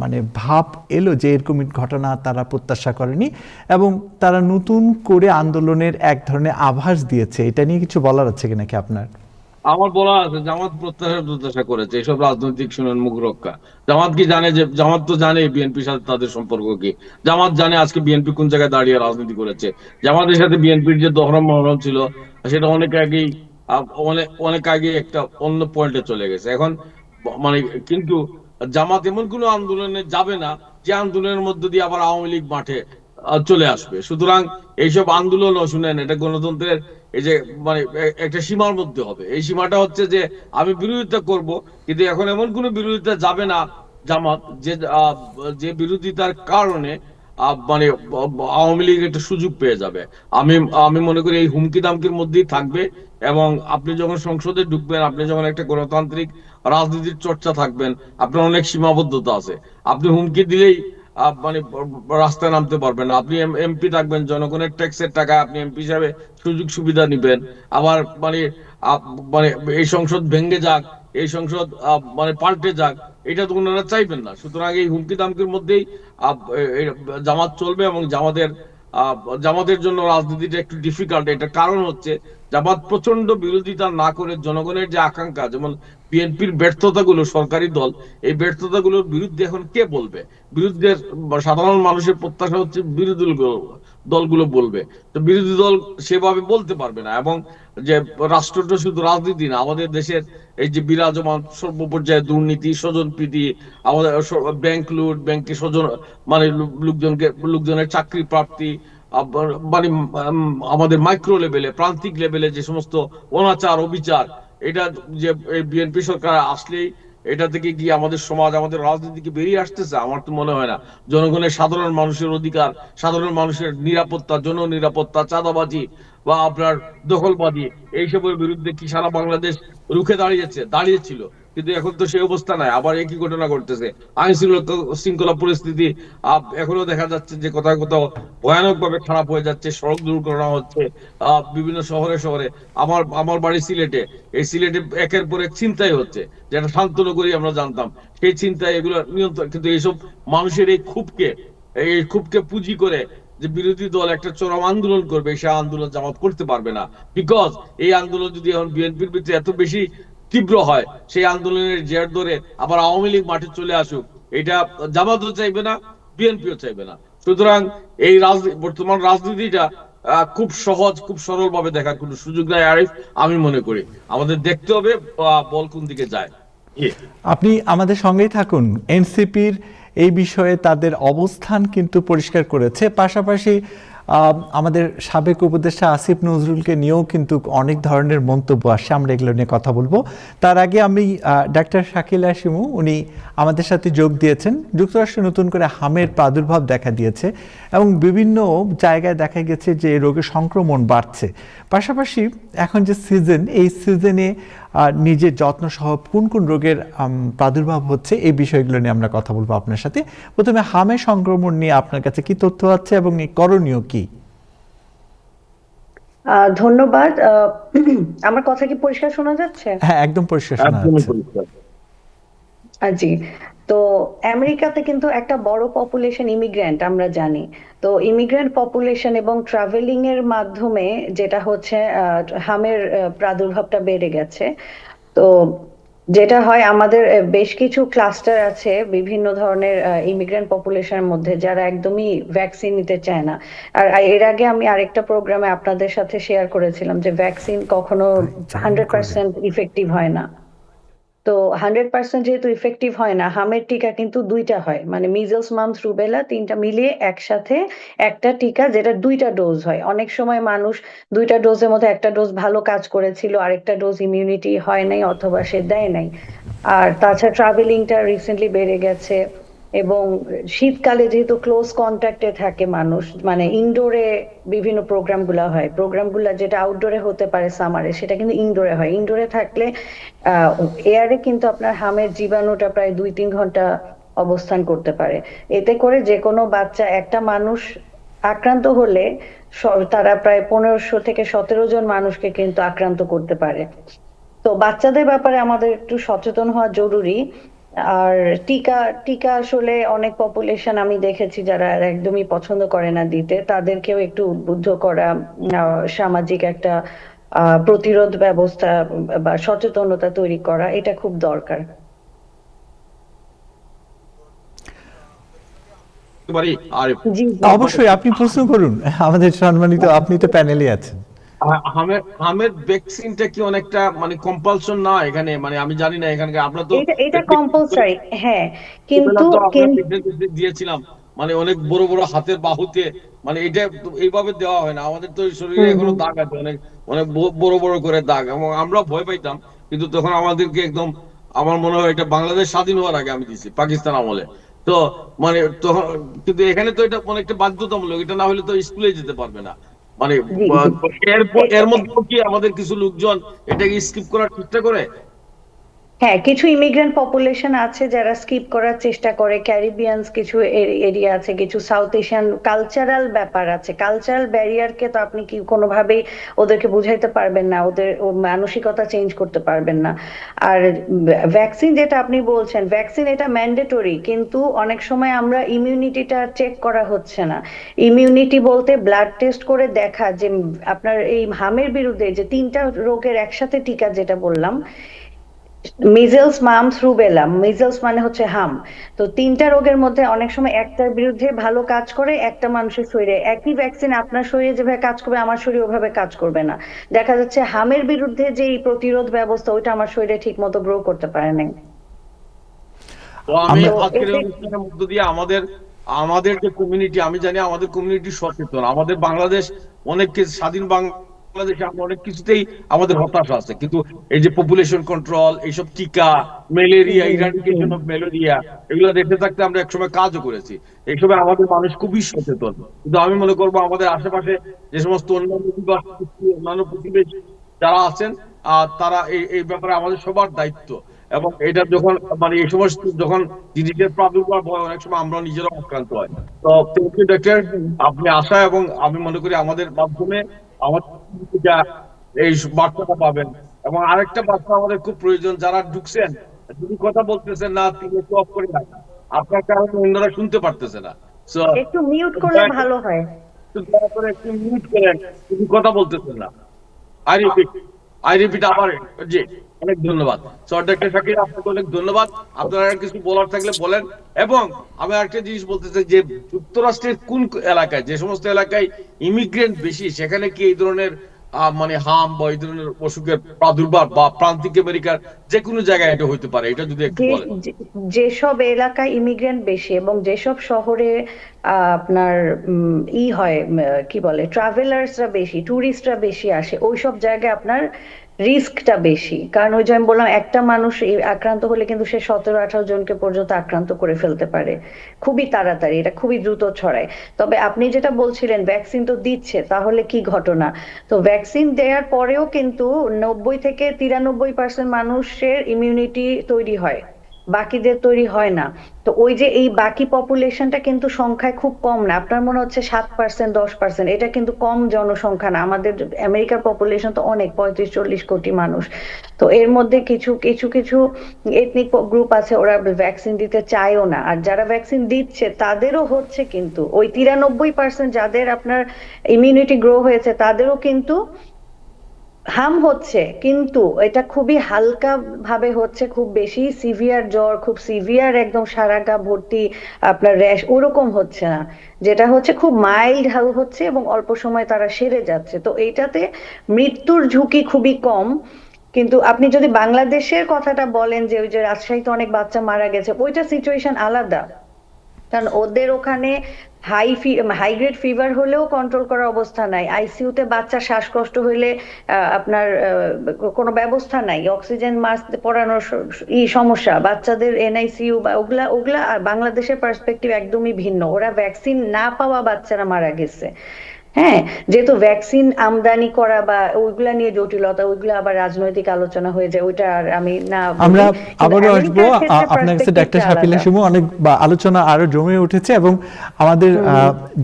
মানে ভাব এলো যে এরকম ঘটনা তারা প্রত্যাশা করেনি, এবং তারা নতুন করে আন্দোলনের এক ধরনের আভাস দিয়েছে। এটা নিয়ে কিছু বলার আছে কিনা কি আপনার? আমার বলা আছে জামাত প্রত্যাশা করেছে এসব রাজনৈতিক শুনেন মুখ রক্ষা। জামাত কি জানে যে, জামাত তো জানে বিএনপির সাথে তাদের সম্পর্ক কি। জামাত জানে আজকে বিএনপি কোন জায়গায় দাঁড়িয়ে রাজনীতি করেছে। জামাতের সাথে বিএনপির যে দহরম মহরম ছিল সেটা অনেক আগেই অনেক আগে একটা অন্য পয়েন্টে চলে গেছে এখন। মানে কিন্তু জামাত এমন কোন আন্দোলনে যাবে না যে আন্দোলনের মধ্য দিয়ে আবার আওয়ামী লীগ মাঠে চলে আসবে। সুতরাং এইসব আন্দোলন শুনেন, এটা গণতন্ত্রের এই যে মানে একটা সীমার মধ্যে হবে। এই সীমাটা হচ্ছে যে আমি বিরোধিতা করব, কিন্তু এখন এমন কোন বিরোধিতা যাবে না জামাত যে বিরোধিতার কারণে মানে আওয়ামী লীগ একটা সুযোগ পেয়ে যাবে। আমি আমি মনে করি এই হুমকি দামকির মধ্যেই থাকবে। এবং আপনি যখন সংসদে ঢুকবেন, আপনি যখন একটা গণতান্ত্রিক রাজনীতির চর্চা থাকবেন, আপনার অনেক সীমাবদ্ধতা আছে। আপনি হুমকি দিলেই মানে রাস্তায় নামতে পারবেন না। আপনি এমপি থাকবেন, জনগণের ট্যাক্সের টাকা আপনি এমপি হিসাবে সুযোগ সুবিধা নিবেন। আবার মানে মানে এই সংসদ ভেঙে যাক, এই সংসদ মানে পাল্টে যাক, এটা তো ওনারা চাইবেন না। সুতরাং এই হুমকি দামকির মধ্যেই জামাত চলবে। এবং জামাতের জন্য রাজনীতিটা একটু ডিফিকাল্ট। এটা কারণ হচ্ছে জামাত প্রচন্ড বিরোধিতা না করে জনগণের যে আকাঙ্ক্ষা, যেমন বিএনপির ব্যর্থতাগুলো, সরকারি দল, এই ব্যর্থতাগুলোর বিরুদ্ধে এখন কে বলবে? বিরুদ্ধে সাধারণ মানুষের প্রত্যাশা হচ্ছে বিরোধী দলগুলো বলবে। তো বিরোধী দল সেভাবে বলতে পারবে না। এবং যে রাষ্ট্রটা শুধু রাজনীতি না, আমাদের দেশের এই যে বিরাজমান সর্বপর্যায়ে দুর্নীতি, স্বজনপ্রীতি, আমাদের ব্যাংক লুট, ব্যাংকে স্বজন মানে লোকজনের চাকরি প্রাপ্তি, মানে আমাদের মাইক্রো লেভেলে, প্রান্তিক লেভেলে যে সমস্ত অনাচার অবিচার, এটা যে বিএনপি সরকার আসলেই এটা থেকে কি আমাদের সমাজ, আমাদের রাজনীতি কি বেরিয়ে আসতেছে? আমার তো মনে হয় না। জনগণের, সাধারণ মানুষের অধিকার, সাধারণ মানুষের নিরাপত্তা, জন নিরাপত্তা, চাঁদাবাজি বা আপনার দখলবাজি, এইসবের বিরুদ্ধে কি সারা বাংলাদেশ রুখে দাঁড়িয়েছিল? কিন্তু এখন তো সেই অবস্থা নাই, আবার একই ঘটনা ঘটতেছে। আইন শৃঙ্খলা পরিস্থিতি এখনো দেখা যাচ্ছে যে কোথাও কোথাও ভয়ানক ভাবে খারাপ হয়ে যাচ্ছে। সড়ক দুর্ঘটনা হচ্ছে বিভিন্ন শহরে শহরে। আমার বাড়ি সিলেটে, এই সিলেটে একের পর এক ছিনতাই হচ্ছে, যেটা শান্তনগরী আমরা জানতাম, সেই ছিনতাই, এগুলো নিয়ন্ত্রণ। কিন্তু এইসব মানুষের এই ক্ষোভকে পুঁজি করে যে বিরোধী দল একটা চরম আন্দোলন করবে, সেই আন্দোলন জামাত করতে পারবে না। বিকজ এই আন্দোলন যদি এখন বিএনপির ভিতরে এত বেশি তীব্র হয়, সেই আন্দোলনের জের ধরে আবার আওয়ামী লীগ মাঠে চলে আসুক, এটা জামাতও চাইবে না, বিএনপিও চাইবে না। সুতরাং এই বর্তমান রাজনীতিটা খুব সহজ, খুব সরল ভাবে দেখার কোনো সুযোগ নাই আরিফ। আমি মনে করি আমাদের দেখতে হবে বল কোন দিকে যায়। আপনি আমাদের সঙ্গেই থাকুন। এনসিপির এই বিষয়ে তাদের অবস্থান কিন্তু পরিষ্কার করেছে। পাশাপাশি আমাদের সাবেক উপদেষ্টা আসিফ নজরুলকে নিয়েও কিন্তু অনেক ধরনের মন্তব্য আসে, আমরা এগুলো নিয়ে কথা বলবো। তার আগে আমি ডাক্তার শাকিলা শিমু, উনি আমাদের সাথে যোগ দিয়েছেন। যুক্তরাষ্ট্রে নতুন করে হামের প্রাদুর্ভাব দেখা দিয়েছে এবং বিভিন্ন জায়গায় দেখা গেছে যে রোগের সংক্রমণ বাড়ছে। পাশাপাশি এখন যে সিজন, এই সিজনে নিজের যত্ন সহ কোন কোন রোগের প্রাদুর্ভাব হচ্ছে, এই বিষয়গুলো নিয়ে আমরা কথা বলবো আপনার সাথে। প্রথমে হামের সংক্রমণ নিয়ে আপনার কাছে কি তথ্য আছে এবং করণীয় কি? ধন্যবাদ। আমার কথা কি পরিষ্কার শোনা যাচ্ছে? হ্যাঁ, একদম পরিষ্কার শোনা একদমই যাচ্ছে। পরিষ্কার। জি। তো আমেরিকাতে কিন্তু একটা বড় পপুলেশন ইমিগ্রেন্ট আমরা জানি। তো ইমিগ্রেন্ট পপুলেশন এবং ট্রাভেলিং এর মাধ্যমে যেটা হচ্ছে হামের প্রাদুর্ভাবটা বেড়ে গেছে। তো যেটা হয় আমাদের বেশ কিছু ক্লাস্টার আছে বিভিন্ন ধরনের ইমিগ্রেন্ট পপুলেশনের মধ্যে যারা একদমই ভ্যাকসিন নিতে চায় না। আর এর আগে আমি আরেকটা প্রোগ্রামে আপনাদের সাথে শেয়ার করেছিলাম যে ভ্যাকসিন কখনো 100% ইফেক্টিভ হয় না। তো 100% যেহেতু ইফেক্টিভ হয় না, হামের টিকা কিন্তু দুইটা হয়, মানে মিজলস, মামস, রুবেলা তিনটা মিলিয়ে একসাথে একটা টিকা, যেটা দুইটা ডোজ হয়। অনেক সময় মানুষ দুইটা ডোজের মধ্যে একটা ডোজ ভালো কাজ করেছিল, আরেকটা ডোজ ইমিউনিটি হয় নাই অথবা সে দেয় নাই। আর তাছাড়া ট্রাভেলিংটা রিসেন্টলি বেড়ে গেছে এবং শীতকালে যেহেতু ক্লোজ কন্ট্যাক্টে থাকে মানুষ, মানে ইনডোরে বিভিন্ন প্রোগ্রামগুলা যেটা আউটডোরে হতে পারে সামারে, সেটা কিন্তু ইনডোরে হয়। ইনডোরে থাকলে এয়ারে কিন্তু আপনার হামের জীবাণুটা প্রায় 2-3 ঘন্টা অবস্থান করতে পারে। এতে করে যে কোনো বাচ্চা, একটা মানুষ আক্রান্ত হলে তারা প্রায় 1500 থেকে 17 জন মানুষকে কিন্তু আক্রান্ত করতে পারে। তো বাচ্চাদের ব্যাপারে আমাদের একটু সচেতন হওয়া জরুরি। আর টিকা টিকা আসলে অনেক পপুলেশন আমি দেখেছি যারা একদমই পছন্দ করে না দিতে, তাদেরকেও একটু উদ্বুদ্ধ করা, সামাজিক একটা প্রতিরোধ ব্যবস্থা বা সচেতনতা তৈরি করা, এটা খুব দরকার। পারি আর জি জি। অবশ্যই আপনি প্রশ্ন করুন, আমাদের সম্মানিত, আপনি তো প্যানেলে আছেন। হামের হামের ভ্যাকসিনটা কি অনেকটা মানে কম্পালশন না এখানে? মানে আমি জানি না এখানকার, আমরা তো এটা এটা কম্পালসারি, হ্যাঁ, ছোটবেলা কিন্তু তো আমরা কিন্তু প্রেগনেন্সিতে দিয়েছিলাম, মানে অনেক বড় বড় হাতের বাহুতে, মানে এটা তো এইভাবে দেওয়া হয় না। আমাদের তো শরীরে হুম এখনো হুম। দাগ আছে, অনেক অনেক বড় বড় করে দাগ, এবং আমরা ভয় পাইতাম। কিন্তু তখন আমাদেরকে একদম, আমার মনে হয় এটা বাংলাদেশ স্বাধীন হওয়ার আগে আমি দিছি, পাকিস্তান আমলে। তো মানে তখন, কিন্তু এখানে তো এটা অনেকটা বাধ্যতামূলক, এটা না হলে তো স্কুলে যেতে পারবে না। মানে জি জি। এর মধ্যে কি আমাদের কিছু লোকজন এটাকে স্কিপ করার চেষ্টা করে? হ্যাঁ, কিছু ইমিগ্রেন্ট পপুলেশন আছে যারা স্কিপ করার চেষ্টা করে, ক্যারিবিয়ানস কিছু এরিয়া আছে, কিছু সাউথ এশিয়ান কালচারাল ব্যাপার আছে, কালচারাল ব্যারিয়ারকে তো আপনি কি কোনোভাবেই ওদেরকে বুঝাইতে পারবেন না, ওদের মানসিকতা চেঞ্জ করতে পারবেন না। আর ভ্যাকসিন যেটা আপনি বলছেন, ভ্যাকসিন এটা ম্যান্ডেটরি, কিন্তু অনেক সময় আমরা ইমিউনিটিটা চেক করা হচ্ছে না। ইমিউনিটি বলতে ব্লাড টেস্ট করে দেখা যে আপনার এই হামের বিরুদ্ধে যে তিনটা রোগের একসাথে টিকা যেটা বললাম, মিজেলস, মামস, রুবেলা। মিজেলস মানে হচ্ছে হাম। তো তিনটা রোগের মধ্যে অনেক সময় একটার বিরুদ্ধে ভালো কাজ করে, একটা মানুষের শরীরে একই ভ্যাকসিন আপনার শরীরে যেভাবে কাজ করবে আমার শরীরে ওভাবে কাজ করবে না। দেখা যাচ্ছে হামের বিরুদ্ধে যে এই প্রতিরোধ ব্যবস্থা ওইটা আমার শরীরে ঠিক মতো গ্রো করতে পারে নাই। তো আমি আমরা তো আজকের এই এতে অনুষ্ঠানের মধ্য দিয়ে আমাদের আমাদের যে কমিউনিটি, আমি জানি আমাদের কমিউনিটি সচেতন। আমাদের বাংলাদেশ অনেক স্বাধীন বাংলাদেশে আমরা অনেক কিছুতেই আমাদের হতাশা আছে, কিন্তু এই যে পপুলেশন কন্ট্রোল, এইসব টিকা, malaria, G G. Eradication of malaria, এগুলো দেখতে থাকতে আমরা একসময় কাজও করেছি। এইসবে আমাদের মানুষ খুবই সচেতন। কিন্তু আমি মনে করবো আমাদের আশেপাশে যে সমস্ত অন্যান্য অন্যান্য প্রতিবেশী যারা আছেন, তারা এই এই ব্যাপারে আমাদের সবার দায়িত্ব। এবং এটা যখন, মানে এই সমস্ত যখন জিনিসের প্রাদুর্ভাব হয়, অনেক সময় আমরা নিজেরাও আক্রান্ত হয়। তো থ্যাংক ইউ ডক্টর, আপনি আসা, এবং আমি মনে করি আমাদের মাধ্যমে আমাদের যা এই বার্তাটা পাবেন। এবং আরেকটা বার্তা আমাদের খুব প্রয়োজন, যারা ঢুকছেন, যদি কথা বলতেছেন না, তিনি একটু অফ করে রাখেন, আপনার কারণে অন্যরা শুনতে পারতেছে না। So, একটু মিউট করলে ভালো হয়। দয়া করে একটু মিউট করেন, তিনি কথা বলতেছেন না। আই রিপিট, আই রিপিট আবার, জি, অনেক ধন্যবাদ। ডক্টর শাকির, আপনাকে অনেক ধন্যবাদ। আপনারা আর কিছু বলার থাকলে বলেন। এবং আমি আরেকটা জিনিস বলতে চাই যে যুক্তরাষ্ট্রের কোন এলাকায়, যে সমস্ত এলাকায় ইমিগ্রেন্ট বেশি, সেখানে কি এই ধরনের মানে হাম বা এই ধরনের অসুখের প্রাদুর্ভাব বা প্রান্তিক আমেরিকার যে কোনো জায়গায় এটা হইতে পারে, এটা যদি একটু যে বলেন। যেসব এলাকায় ইমিগ্রেন্ট বেশি এবং যেসব শহরে আপনার হয় কি বলে ট্রাভেলার্সরা বেশি, ট্যুরিস্টরা বেশি আসে, ওইসব জায়গায় আপনার রিস্কটা বেশি। কারণ ওই যে আমি বললাম, একটা মানুষ আক্রান্ত হলে কিন্তু সে 17-18 জনকে পর্যন্ত আক্রান্ত করে ফেলতে পারে খুবই তাড়াতাড়ি, এটা খুবই দ্রুত ছড়ায়। তবে আপনি যেটা বলছিলেন ভ্যাকসিন তো দিচ্ছে, তাহলে কি ঘটনা? তো ভ্যাকসিন দেওয়ার পরেও কিন্তু 90 থেকে 93% মানুষের ইমিউনিটি তৈরি হয়, বাকিদের তৈরি হয় না। তো ওই যে এই বাকি পপুলেশনটা কিন্তু সংখ্যায় খুব কম না, আপনার মনে হচ্ছে 7%, 10%, এটা কিন্তু কম জনসংখ্যা না। আমাদের আমেরিকার পপুলেশন তো অনেক, 35-40 কোটি মানুষ। তো এর মধ্যে কিছু কিছু কিছু এথনিক গ্রুপ আছে, ওরা ভ্যাকসিন দিতে চায়ও না, আর যারা ভ্যাকসিন দিচ্ছে তাদেরও হচ্ছে কিন্তু ওই 93% যাদের আপনার ইমিউনিটি গ্রো হয়েছে তাদেরও কিন্তু হাম হচ্ছে, কিন্তু এটা খুবই হালকা ভাবে হচ্ছে, খুব বেশি সিভিয়ার জ্বর, খুব সিভিয়ার একদম সারা গা ভর্তি আপনার র্যাশ ওরকম হচ্ছে না। যেটা হচ্ছে খুব মাইল্ড হচ্ছে এবং অল্প সময় তারা সেরে যাচ্ছে। তো এইটাতে মৃত্যুর ঝুঁকি খুবই কম। কিন্তু আপনি যদি বাংলাদেশের কথাটা বলেন, যে ওই যে রাজশাহীতে অনেক বাচ্চা মারা গেছে, ওইটা সিচুয়েশন আলাদা। কারণ ওদের ওখানে হাই গ্রেড ফিভার হলেও কন্ট্রোল করার অবস্থা নাই, আইসিইউতে বাচ্চা শ্বাসকষ্ট হইলে আপনার কোনো ব্যবস্থা নাই, অক্সিজেন মাস্ক পরানোর সমস্যা, বাচ্চাদের এনআইসিইউ বা ওগুলা ওগুলা। আর বাংলাদেশের পার্সপেক্টিভ একদমই ভিন্ন, ওরা ভ্যাকসিন না পাওয়া বাচ্চারা মারা গেছে। হ্যাঁ, যেহেতু ভ্যাকসিন আমদানি করা বা ওইগুলা নিয়ে জটিলতা, ওইগুলা আবার রাজনৈতিক আলোচনা হয়ে যায়, ওইটা আর আমি না আমরা বলি। কিন্তু আবারও আসবো আমেরিকার ক্ষেত্রে আপনার কাছে ডাক্তার পার্সপেক্টিভটা শাফিলা আলাদা। শিমু। অনেক আলোচনা আরো জমে উঠেছে এবং আমাদের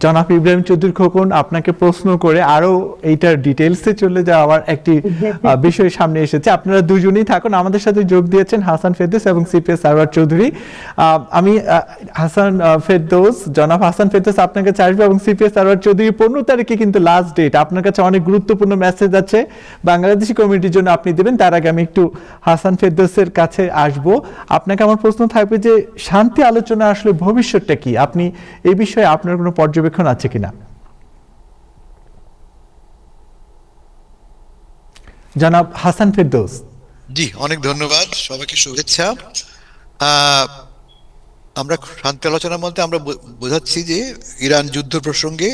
জনাব ইব্রাহিম চৌধুরী খোকন আপনাকে প্রশ্ন করে আরো এইটার ডিটেইলসে চলে যাওয়ার একটি বিষয় সামনে এসেছে। আপনারা দুজনেই থাকুন, আমাদের সাথে যোগ দিয়েছেন হাসান ফেরদৌস এবং সিপিএস সারওয়ার চৌধুরী। আমি হাসান ফেরদৌস, জনাব হাসান ফেরদৌস আপনার কাছে আসবে, এবং সিপিএস সারওয়ার চৌধুরী 15 তারিখে কিন্তু লাস্ট ডেট। আপনার কাছে অনেক গুরুত্বপূর্ণ মেসেজ আছে বাংলাদেশি কমিউনিটির জন্য, আপনি দেবেন। তার আগে আমি একটু হাসান ফেরদৌসের কাছে আসব। আপনাকে আমার প্রশ্ন থাকবে যে শান্তি আলোচনা আসলে ভবিষ্যৎটা কি, আপনি এই বিষয়ে আপনার কোনো পর্যবেক্ষণ আছে কিনা? জনাব হাসান ফেরদৌস। জি, অনেক ধন্যবাদ, সবাইকে শুভেচ্ছা। আহ, আমরা শান্তি আলোচনার মধ্যে আমরা বোঝাচ্ছি যে ইরান যুদ্ধ প্রসঙ্গে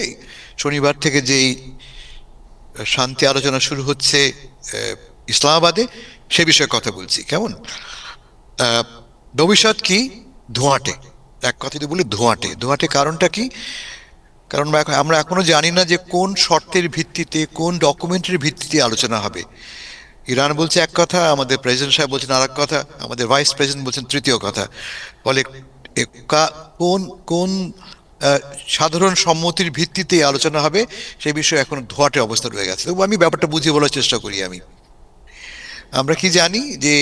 শনিবার থেকে যেই শান্তি আলোচনা শুরু হচ্ছে ইসলামাবাদে, সে বিষয়ে কথা বলছি। কেমন ভবিষ্যৎ কি? ধোঁয়াটে, এক কথাতে বলি ধোঁয়াটে। ধোঁয়াটে কারণটা কি? কারণ আমরা এখনো জানি না যে কোন শর্তের ভিত্তিতে, কোন ডকুমেন্টের ভিত্তিতে আলোচনা হবে। ইরান বলছে এক কথা, আমাদের প্রেসিডেন্ট সাহেব বলছেন আর এক কথা, আমাদের ভাইস প্রেসিডেন্ট বলছেন তৃতীয় কথা। ফলে কোন কোন সাধারণ সম্মতির ভিত্তিতে আলোচনা হবে সে বিষয়ে এখন ধোঁয়াটে অবস্থা রয়ে গেছে। তবু আমি ব্যাপারটা বুঝিয়ে বলার চেষ্টা করি। আমরা কি জানি যে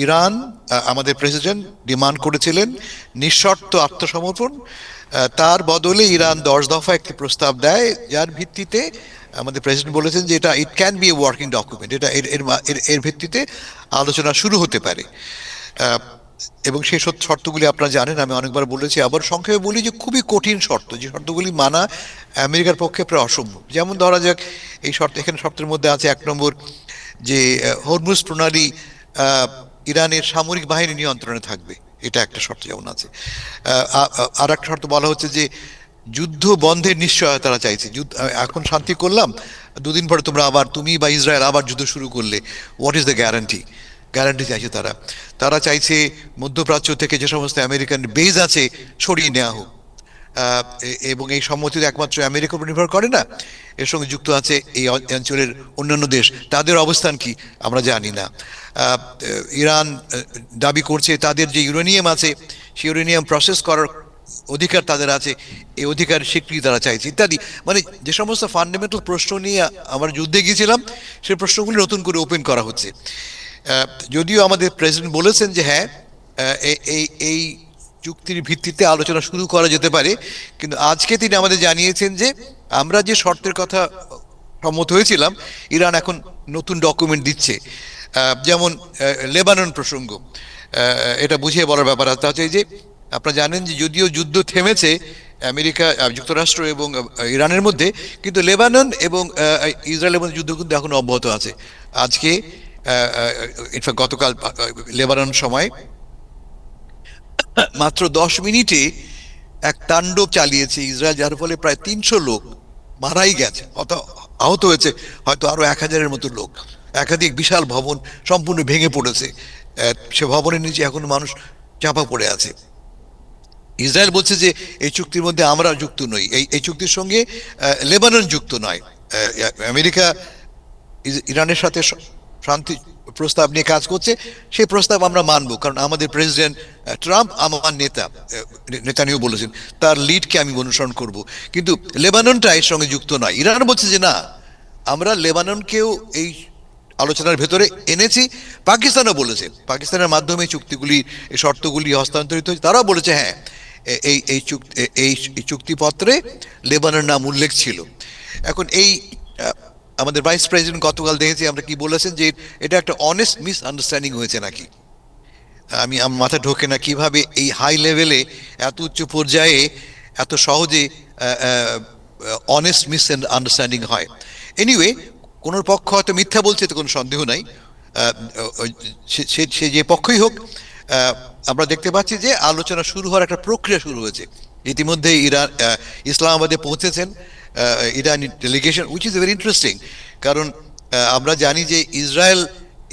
ইরান, আমাদের প্রেসিডেন্ট ডিমান্ড করেছিলেন নিঃশর্ত আত্মসমর্পণ। তার বদলে ইরান 10 দফা একটি প্রস্তাব দেয়, যার ভিত্তিতে আমাদের প্রেসিডেন্ট বলেছেন যে এটা it can B a working document, এটা এর ভিত্তিতে আলোচনা শুরু হতে পারে। এবং সেই শর্তগুলি আপনারা জানেন, আমি অনেকবার বলেছি, আবার সংক্ষেপে বলি যে খুবই কঠিন শর্ত, যে শর্তগুলি মানা আমেরিকার পক্ষে প্রায় অসম্ভব। যেমন ধরা যাক, এই শর্ত, এখানে শর্তের মধ্যে আছে 1 নম্বর যে হরমুজ প্রণালী ইরানের সামরিক বাহিনী নিয়ন্ত্রণে থাকবে, এটা একটা শর্ত যেমন আছে। আর একটা শর্ত বলা হচ্ছে যে যুদ্ধ বন্ধের নিশ্চয়তা তারা চাইছে। এখন শান্তি করলাম, 2 দিন পরে তুমি বা ইসরায়েল আবার যুদ্ধ শুরু করলে, what is the guarantee? Guarantee চাইছে তারা। তারা চাইছে মধ্যপ্রাচ্য থেকে যে সমস্ত আমেরিকান বেজ আছে সরিয়ে নেওয়া হোক। এবং এই সম্মতি একমাত্র আমেরিকার উপর নির্ভর করে না, এর সঙ্গে যুক্ত আছে এই অঞ্চলের অন্যান্য দেশ। তাদের অবস্থান কি আমরা জানি না। ইরান দাবি করছে তাদের যে ইউরেনিয়াম আছে, সেই ইউরেনিয়াম প্রসেস করার অধিকার তাদের আছে, এই অধিকার স্বীকৃতি তারা চাইছে, ইত্যাদি। মানে যে সমস্ত ফান্ডামেন্টাল প্রশ্ন নিয়ে আমরা যুদ্ধে গিয়েছিলাম, সেই প্রশ্নগুলি নতুন করে ওপেন করা হচ্ছে। যদিও আমাদের প্রেসিডেন্ট বলেছেন যে হ্যাঁ, এই চুক্তির ভিত্তিতে আলোচনা শুরু করা যেতে পারে, কিন্তু আজকে তিনি আমাদের জানিয়েছেন যে আমরা যে শর্তের কথা সম্মত হয়েছিলাম, ইরান এখন নতুন ডকুমেন্ট দিচ্ছে। যেমন লেবানন প্রসঙ্গ, এটা বুঝিয়ে বলার ব্যাপার আছে যে আপনারা জানেন যে যদিও যুদ্ধ থেমেছে আমেরিকা, যুক্তরাষ্ট্র এবং ইরানের মধ্যে, কিন্তু লেবানন এবং ইসরায়েলের মধ্যে যুদ্ধ কিন্তু এখন অব্যাহত আছে। আজকে ইনফ্যাক্ট গতকাল লেবানন সময় মাত্র 10 মিনিটে এক তাণ্ডব চালিয়েছে ইসরায়েল, যার ফলে প্রায় 300 লোক মারাই গেছে, আহত হয়েছে হয়তো আরো 1000-এর মতো লোক। একাধিক বিশাল ভবন সম্পূর্ণ ভেঙে পড়েছে, সে ভবনের নিচে এখন মানুষ চাপা পড়ে আছে। ইসরায়েল বলছে যে এই চুক্তির মধ্যে আমরা যুক্ত নই, এই চুক্তির সঙ্গে লেবানন যুক্ত নয়। আমেরিকা ইরানের সাথে শান্তি প্রস্তাব নিয়ে কাজ করছে, সেই প্রস্তাব আমরা মানবো, কারণ আমাদের প্রেসিডেন্ট ট্রাম্প আমার নেতানিয়াহু বলেছেন তার লিডকে আমি অনুসরণ করব। কিন্তু লেবাননটা এর সঙ্গে যুক্ত নয়। ইরান বলছে যে না, আমরা লেবাননকেও এই আলোচনার ভেতরে এনেছি। পাকিস্তানও বলেছে, পাকিস্তানের মাধ্যমে চুক্তিগুলি, এই শর্তগুলি হস্তান্তরিত হয়েছে। তারাও বলেছে হ্যাঁ, এই চুক্তিপত্রে লেবাননের নাম উল্লেখ ছিল। এখন আমাদের ভাইস প্রেসিডেন্ট গতকাল দেখেছি আমরা কি বলেছেন যে এটা একটা অনেস্ট মিস আন্ডারস্ট্যান্ডিং হয়েছে নাকি। আমার মাথা ঢোকে না কিভাবে এই হাই লেভেলে, এত উচ্চ পর্যায়ে, এত সহজে অনেস্ট মিস আন্ডারস্ট্যান্ডিং হয়। এনিওয়ে, কোন পক্ষ হয়তো মিথ্যা বলছে, তো কোনো সন্দেহ নাই। সে যে পক্ষই হোক, আমরা দেখতে পাচ্ছি যে আলোচনা শুরু হওয়ার একটা প্রক্রিয়া শুরু হয়েছে। ইতিমধ্যে ইসলামাবাদে পৌঁছেছেন ইরানি delegation, which is very interesting. কারণ আমরা জানি যে ইসরায়েল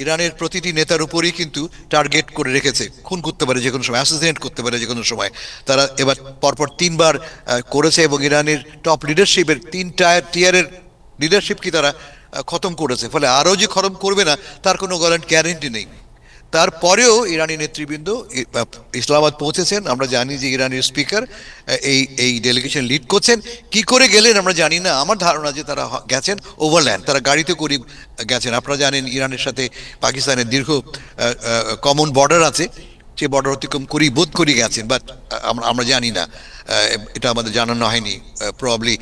ইরানের প্রতিটি নেতার উপরই কিন্তু টার্গেট করে রেখেছে, খুন করতে পারে যে কোনো সময়, অ্যাসাসিনেট করতে পারে যে কোনো সময়। তারা এবার পরপর 3বার করেছে, এবং ইরানের টপ লিডারশিপের 3 টিয়ারের লিডারশিপকে তারা খতম করেছে। ফলে আরও যে খতম করবে না তার কোনো গ্যারান্টি নেই। তারপরেও ইরানি নেতৃবৃন্দ ইসলামাবাদ পৌঁছেছেন। আমরা জানি যে ইরানের স্পিকার এই ডেলিগেশন লিড করছেন। কি করে গেলেন আমরা জানি না, আমার ধারণা যে তারা গেছেন ওভারল্যান্ড, তারা গাড়িতে করে গেছেন। আপনারা জানেন ইরানের সাথে পাকিস্তানের দীর্ঘ কমন বর্ডার আছে, সে বর্ডার অতিক্রম বোধ করি গেছেন, বাট আমরা জানি না, এটা আমাদের জানানো হয়নি, প্রবাবলি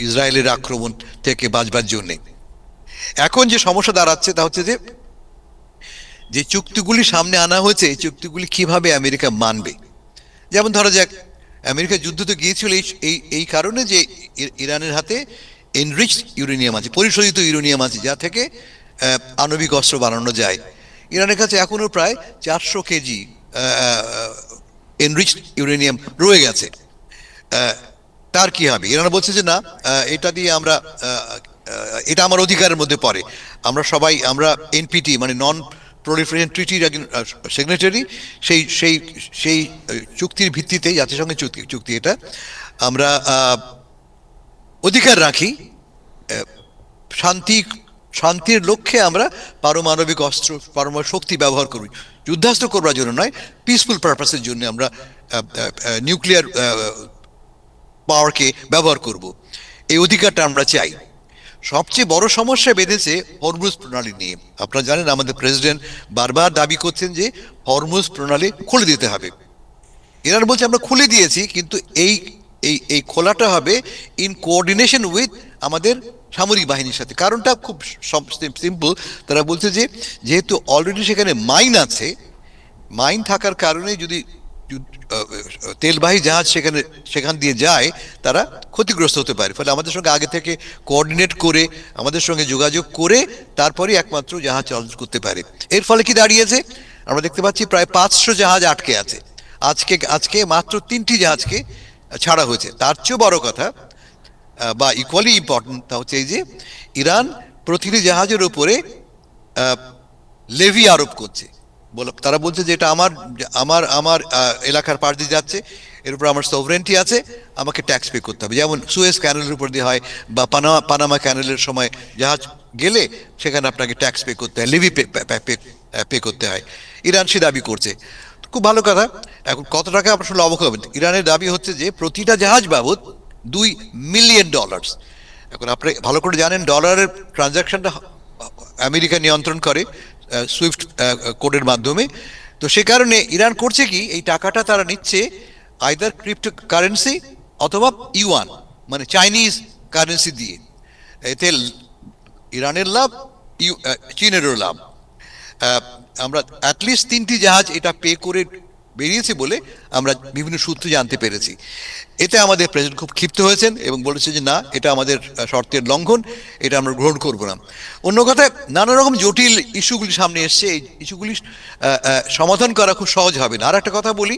ইসরায়েলের আক্রমণ থেকে বাঁচবার জন্যে। এখন যে সমস্যা দাঁড়াচ্ছে তা হচ্ছে যে চুক্তিগুলি সামনে আনা হয়েছে, এই চুক্তিগুলি কিভাবে আমেরিকা মানবে। যেমন ধরা যাক, আমেরিকা যুদ্ধ তো গিয়েছিল এই কারণে যে ইরানের হাতে এনরিচড ইউরেনিয়াম আছে, পরিশোধিত ইউরেনিয়াম আছে, যা থেকে আণবিক অস্ত্র বানানো যায়। ইরানের কাছে এখনো প্রায় 400 কেজি এনরিচড ইউরেনিয়াম রয়ে গেছে। তার কি হবে? ইরান বলছে যে না, এটা দিয়ে এটা আমার অধিকারের মধ্যে পড়ে। আমরা এনপিটি মানে নন প্রলিফারেশন ট্রিটির একজন সিগনেটারি, সেই চুক্তির ভিত্তিতে, জাতিসংঘের চুক্তি এটা, আমরা অধিকার রাখি শান্তির লক্ষ্যে আমরা পারমাণবিক অস্ত্র, পারমাণবিক শক্তি ব্যবহার করি, যুদ্ধাস্ত্র করবার জন্য নয়, পিসফুল পারপাসের জন্য আমরা নিউক্লিয়ার পাওয়ারকে ব্যবহার করব। এই অধিকারটা আমরা চাই। সবচেয়ে বড় সমস্যা বেঁধেছে হরমুজ প্রণালী নিয়ে। আপনারা জানেন আমাদের প্রেসিডেন্ট বারবার দাবি করছেন যে হরমুজ প্রণালী খুলে দিতে হবে। ইরান বলছে আমরা খুলে দিয়েছি, কিন্তু এই খোলাটা হবে ইন কোঅর্ডিনেশন উইথ আমাদের সামরিক বাহিনীর সাথে। কারণটা খুব সিম্পল, তারা বলছে যে যেহেতু অলরেডি সেখানে মাইন আছে, মাইন থাকার কারণে যদি তেলবাহী জাহাজ সেখান দিয়ে যায়, তারা ক্ষতিগ্রস্ত হতে পারে। ফলে আমাদের সঙ্গে আগে থেকে কোঅর্ডিনেট করে, আমাদের সঙ্গে যোগাযোগ করে তারপরে একমাত্র জাহাজ চলাচল করতে পারে। এর ফলে কি দাঁড়িয়েছে, আমরা দেখতে পাচ্ছি প্রায় 500 জাহাজ আটকে আছে। আজকে মাত্র 3টি জাহাজকে ছাড়া হয়েছে। তার চেয়েও বড় কথা, বা ইকুয়ালি ইম্পর্টেন্ট, তা হচ্ছে এই যে ইরান প্রতিটি জাহাজের উপরে লেভি আরোপ করছে। তারা বলছে যে এটা আমার এলাকার পাশ দিয়ে যাচ্ছে, এর উপর আমার সভরেন্টি আছে, আমাকে ট্যাক্স পে করতে হবে। যেমন সুয়েজ ক্যানেলের উপর দিয়ে হয়, বা পানামা ক্যানেলের সময় জাহাজ গেলে সেখানে আপনাকে ট্যাক্স পে করতে হয়, লিভি পে করতে হয়। ইরান সে দাবি করছে, খুব ভালো কথা। এখন কত টাকা আসলে অবকাশ হবেন, ইরানের দাবি হচ্ছে যে প্রতিটা জাহাজ বাবদ $2 মিলিয়ন। এখন আপনি ভালো করে জানেন ডলারের ট্রানজাকশনটা আমেরিকা নিয়ন্ত্রণ করে সুইফট কোডের মাধ্যমে। তো সে কারণে ইরান করছে কি, এই টাকাটা তারা নিচ্ছে আইদার ক্রিপ্টো কারেন্সি অথবা ইউয়ান, মানে চাইনিজ কারেন্সি দিয়ে। এতে ইরানের লাভ, চীনেরও লাভ। আমরা অ্যাটলিস্ট 3টি জাহাজ এটা পে করে বেরিয়েছে বলে আমরা বিভিন্ন সূত্রে জানতে পেরেছি। এতে আমাদের প্রেসিডেন্ট খুব ক্ষিপ্ত হয়েছেন এবং বলেছে যে না, এটা আমাদের শর্তের লঙ্ঘন, এটা আমরা গ্রহণ করব না। অন্য কথায় নানা রকম জটিল ইস্যুগুলি সামনে এসছে, এই ইস্যুগুলি সমাধান করা খুব সহজ হবে না। আর একটা কথা বলি,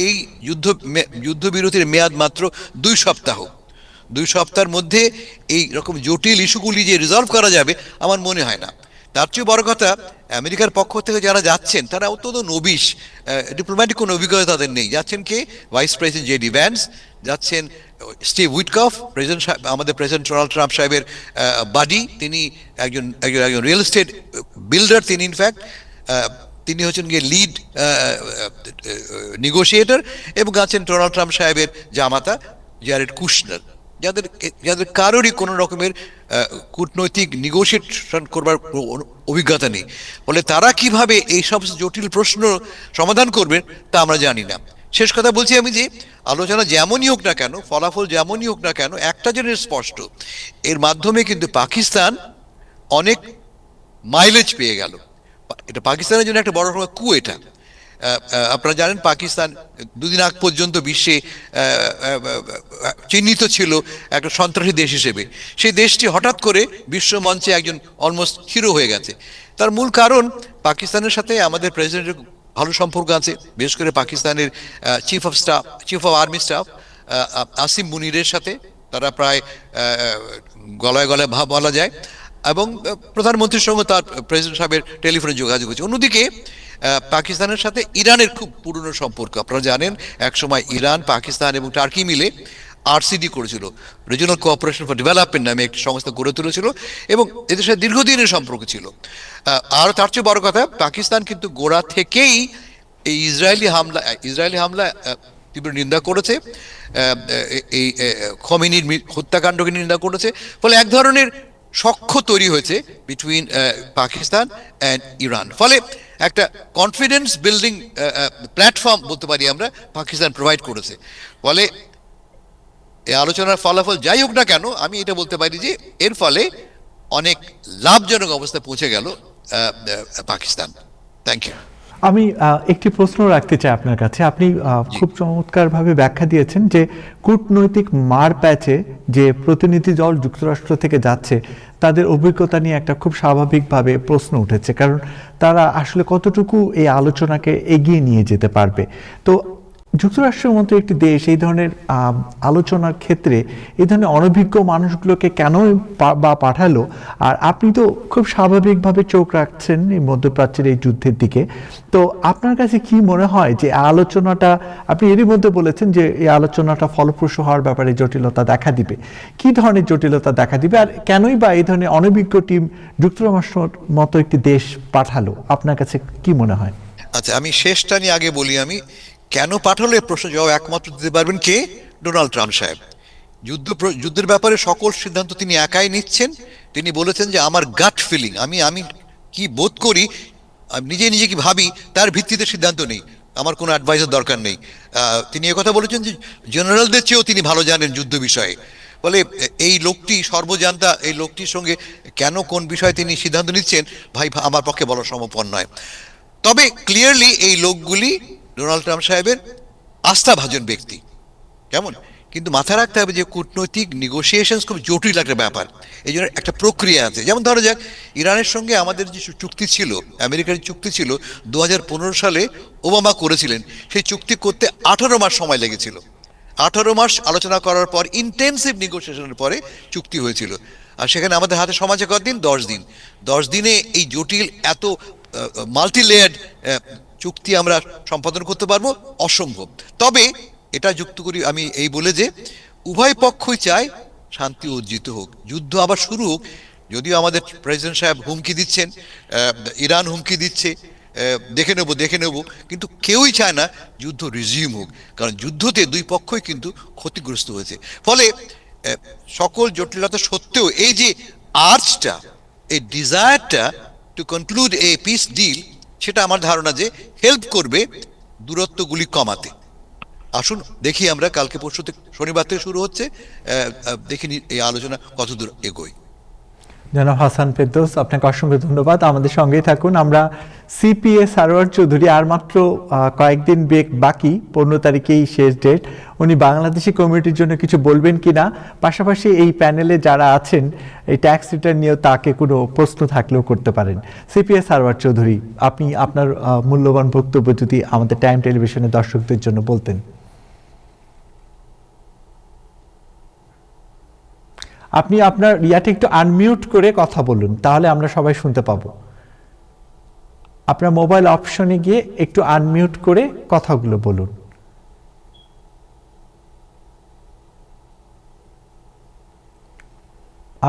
এই যুদ্ধবিরতির মেয়াদ মাত্র 2 সপ্তাহ। 2 সপ্তাহের মধ্যে এই রকম জটিল ইস্যুগুলি যে রিজলভ করা যাবে আমার মনে হয় না। তার চেয়ে বড় কথা, আমেরিকার পক্ষ থেকে যারা যাচ্ছেন তারা অত্যন্ত নবিশ, ডিপ্লোম্যাটিক কোনো অভিজ্ঞতা তাদের নেই। যাচ্ছেন কে? ভাইস প্রেসিডেন্ট জেডি ভ্যান্স, যাচ্ছেন স্টিভ উইটকফ, আমাদের প্রেসিডেন্ট ডোনাল্ড ট্রাম্প সাহেবের বাডি, তিনি একজন রিয়েল এস্টেট বিল্ডার, তিনি ইনফ্যাক্ট তিনি হচ্ছেন গিয়ে লিড নেগোশিয়েটর, এবং আছেন ডোনাল্ড ট্রাম্প সাহেবের জামাতা জ্যারেড কুশনার, যাদের কারোরই কোনো রকমের কূটনৈতিক নেগোশিয়েশন করবার অভিজ্ঞতা নেই। ফলে তারা কিভাবে এই সব জটিল প্রশ্ন সমাধান করবেন তা আমরা জানি না। শেষ কথা বলছি আমি যে আলোচনা যেমনই হোক না কেন, ফলাফল যেমনই হোক না কেন, একটা জিনিস স্পষ্ট, এর মাধ্যমে কিন্তু পাকিস্তান অনেক মাইলেজ পেয়ে গেল। এটা পাকিস্তানের জন্য একটা বড় রকমের কু। এটা আপনারা জানেন, পাকিস্তান দুদিন আগ পর্যন্ত বিশ্বে চিহ্নিত ছিল একটা সন্ত্রাসী দেশ হিসেবে। সেই দেশটি হঠাৎ করে বিশ্ব মঞ্চে একজন অলমোস্ট হিরো হয়ে গেছে। তার মূল কারণ, পাকিস্তানের সাথে আমাদের প্রেসিডেন্টের ভালো সম্পর্ক আছে, বিশেষ করে পাকিস্তানের chief of army staff Asim মুনিরের সাথে তারা প্রায় গলায় গলায় ভাব বলা যায়, এবং প্রধানমন্ত্রীর সঙ্গে তার প্রেসিডেন্ট সাহেবের টেলিফোনে যোগাযোগ হচ্ছে। অন্যদিকে পাকিস্তানের সাথে ইরানের খুব পুরনো সম্পর্ক। আপনারা জানেন, একসময় ইরান, পাকিস্তান এবং টার্কি মিলে আরসিডি করেছিল, রিজিওনাল কোঅপারেশন ফর ডেভেলপমেন্ট নামে একটি সংস্থা গড়ে তুলেছিল, এবং এদের সাথে দীর্ঘদিনের সম্পর্ক ছিল। আর তার চেয়ে বড় কথা, পাকিস্তান কিন্তু গোড়া থেকেই এই ইসরায়েলি হামলা তীব্র নিন্দা করেছে, এই খমেনির হত্যাকাণ্ডকে নিন্দা করেছে। ফলে এক ধরনের সখ্য তৈরি হয়েছে বিটুইন পাকিস্তান অ্যান্ড ইরান। ফলে একটা কনফিডেন্স বিল্ডিং প্ল্যাটফর্ম বলতে পারি আমরা, পাকিস্তান প্রোভাইড করেছে। ফলে এই আলোচনার ফলাফল যাই হোক না কেন, আমি এটা বলতে পারি যে এর ফলে অনেক লাভজনক অবস্থায় পৌঁছে গেল পাকিস্তান। Thank you. আমি একটি প্রশ্ন রাখতে চাই আপনার কাছে। আপনি খুব চমৎকারভাবে ব্যাখ্যা দিয়েছেন যে কূটনৈতিক মার প্যাচে যে প্রতিনিধি দল যুক্তরাষ্ট্র থেকে যাচ্ছে তাদের অভিজ্ঞতা নিয়ে একটা খুব স্বাভাবিকভাবে প্রশ্ন উঠেছে, কারণ তারা আসলে কতটুকু এই আলোচনাকে এগিয়ে নিয়ে যেতে পারবে। তো যুক্তরাষ্ট্রের মতো একটি দেশ এই ধরনের আলোচনার ক্ষেত্রে এই ধরনের অনভিজ্ঞ মানুষগুলোকে কেন বা পাঠালো? আর আপনি তো খুব স্বাভাবিকভাবে চোখ রাখছেন এই মধ্যপ্রাচ্যের এই যুদ্ধের দিকে। তো আপনার কাছে কি মনে হয় যে আলোচনাটা, আপনি এরই মধ্যে বলেছেন যে এই আলোচনাটা ফলপ্রসূ হওয়ার ব্যাপারে জটিলতা দেখা দিবে, কি ধরনের জটিলতা দেখা দিবে, আর কেনই বা এই ধরনের অনভিজ্ঞ টিম যুক্তরাষ্ট্রের মতো একটি দেশ পাঠালো? আপনার কাছে কি মনে হয়? আচ্ছা, আমি শেষটা নিয়ে আগে বলি। আমি কেন পাঠালো এই প্রশ্ন জবাব একমাত্র দিতে পারবেন কে? ডোনাল্ড ট্রাম্প সাহেব। যুদ্ধের ব্যাপারে সকল সিদ্ধান্ত তিনি একাই নিচ্ছেন। তিনি বলেছেন যে আমার গাট ফিলিং, আমি কি বোধ করি, আমি নিজে কি ভাবি, তার ভিত্তিতে সিদ্ধান্ত নেই, আমার কোনো অ্যাডভাইসের দরকার নেই। তিনি কথা বলেছেন যে জেনারেলদের চেয়েও তিনি ভালো জানেন যুদ্ধ বিষয়ে। ফলে এই লোকটি সর্বজান্তা, এই লোকটির সঙ্গে কেন কোন বিষয়ে তিনি সিদ্ধান্ত নিচ্ছেন ভাই আমার পক্ষে বলা সম্ভব নয়। তবে ক্লিয়ারলি এই লোকগুলি ডোনাল্ড ট্রাম্প সাহেবের আস্থাভাজন ব্যক্তি, কেমন? কিন্তু মাথায় রাখতে হবে যে কূটনৈতিক নেগোসিয়েশন খুব জটিল একটা ব্যাপার, এই জন্য একটা প্রক্রিয়া আছে। যেমন ধরা যাক, ইরানের সঙ্গে আমাদের যে চুক্তি ছিল, আমেরিকার চুক্তি ছিল 2015 সালে ওবামা করেছিলেন, সেই চুক্তি করতে 18 মাস সময় লেগেছিল। 18 মাস আলোচনা করার পর, ইন্টেন্সিভ নেগোসিয়েশনের পরে চুক্তি হয়েছিল। আর সেখানে আমাদের হাতে সময় আছে কতদিন? 10 দিন। 10 দিনে এই জটিল এত মাল্টি লেয়ার্ড চুক্তি আমরা সম্পাদন করতে পারবো? অসম্ভব। তবে এটা যুক্ত করি আমি এই বলে যে উভয় পক্ষই চায় শান্তি অর্জিত হোক, যুদ্ধ আবার শুরু হোক। যদিও আমাদের প্রেসিডেন্ট সাহেব হুমকি দিচ্ছেন, ইরান হুমকি দিচ্ছে, দেখে নেব, কিন্তু কেউই চায় না যুদ্ধ রিজিউম হোক, কারণ যুদ্ধতে দুই পক্ষই কিন্তু ক্ষতিগ্রস্ত হয়েছে। ফলে সকল জটিলতা সত্ত্বেও এই যে আর্জটা, এই ডিজায়ারটা to conclude a peace deal, সেটা আমার ধারণা যে হেল্প করবে দূরত্বগুলি কমাতে। আসুন দেখি, আমরা কালকে পরশু থেকে, শনিবার থেকে শুরু হচ্ছে, দেখিনি এই আলোচনা কতদূর এগোয়। জনাব হাসান ফেরদৌস, আপনাকে অসংখ্য ধন্যবাদ। আমাদের সঙ্গেই থাকুন। আমরা সিপিএ সারোয়ার চৌধুরী, আর মাত্র কয়েকদিন বাকি, 15 তারিখেই শেষ ডেট। উনি বাংলাদেশি কমিউনিটির জন্য কিছু বলবেন কিনা, পাশাপাশি এই প্যানেলে যারা আছেন এই ট্যাক্স রিটার্ন নিয়েও তাকে কোনো প্রশ্ন থাকলেও করতে পারেন। সিপিএ সারোয়ার চৌধুরী, আপনি আপনার মূল্যবান বক্তব্য যদি আমাদের টাইম টেলিভিশনের দর্শকদের জন্য বলতেন। আপনি আপনার ইয়াটা একটু আনমিউট করে কথা বলুন, তাহলে আমরা সবাই শুনতে পাবো। আপনার মোবাইল অপশনে গিয়ে একটু আনমিউট করে কথাগুলো বলুন।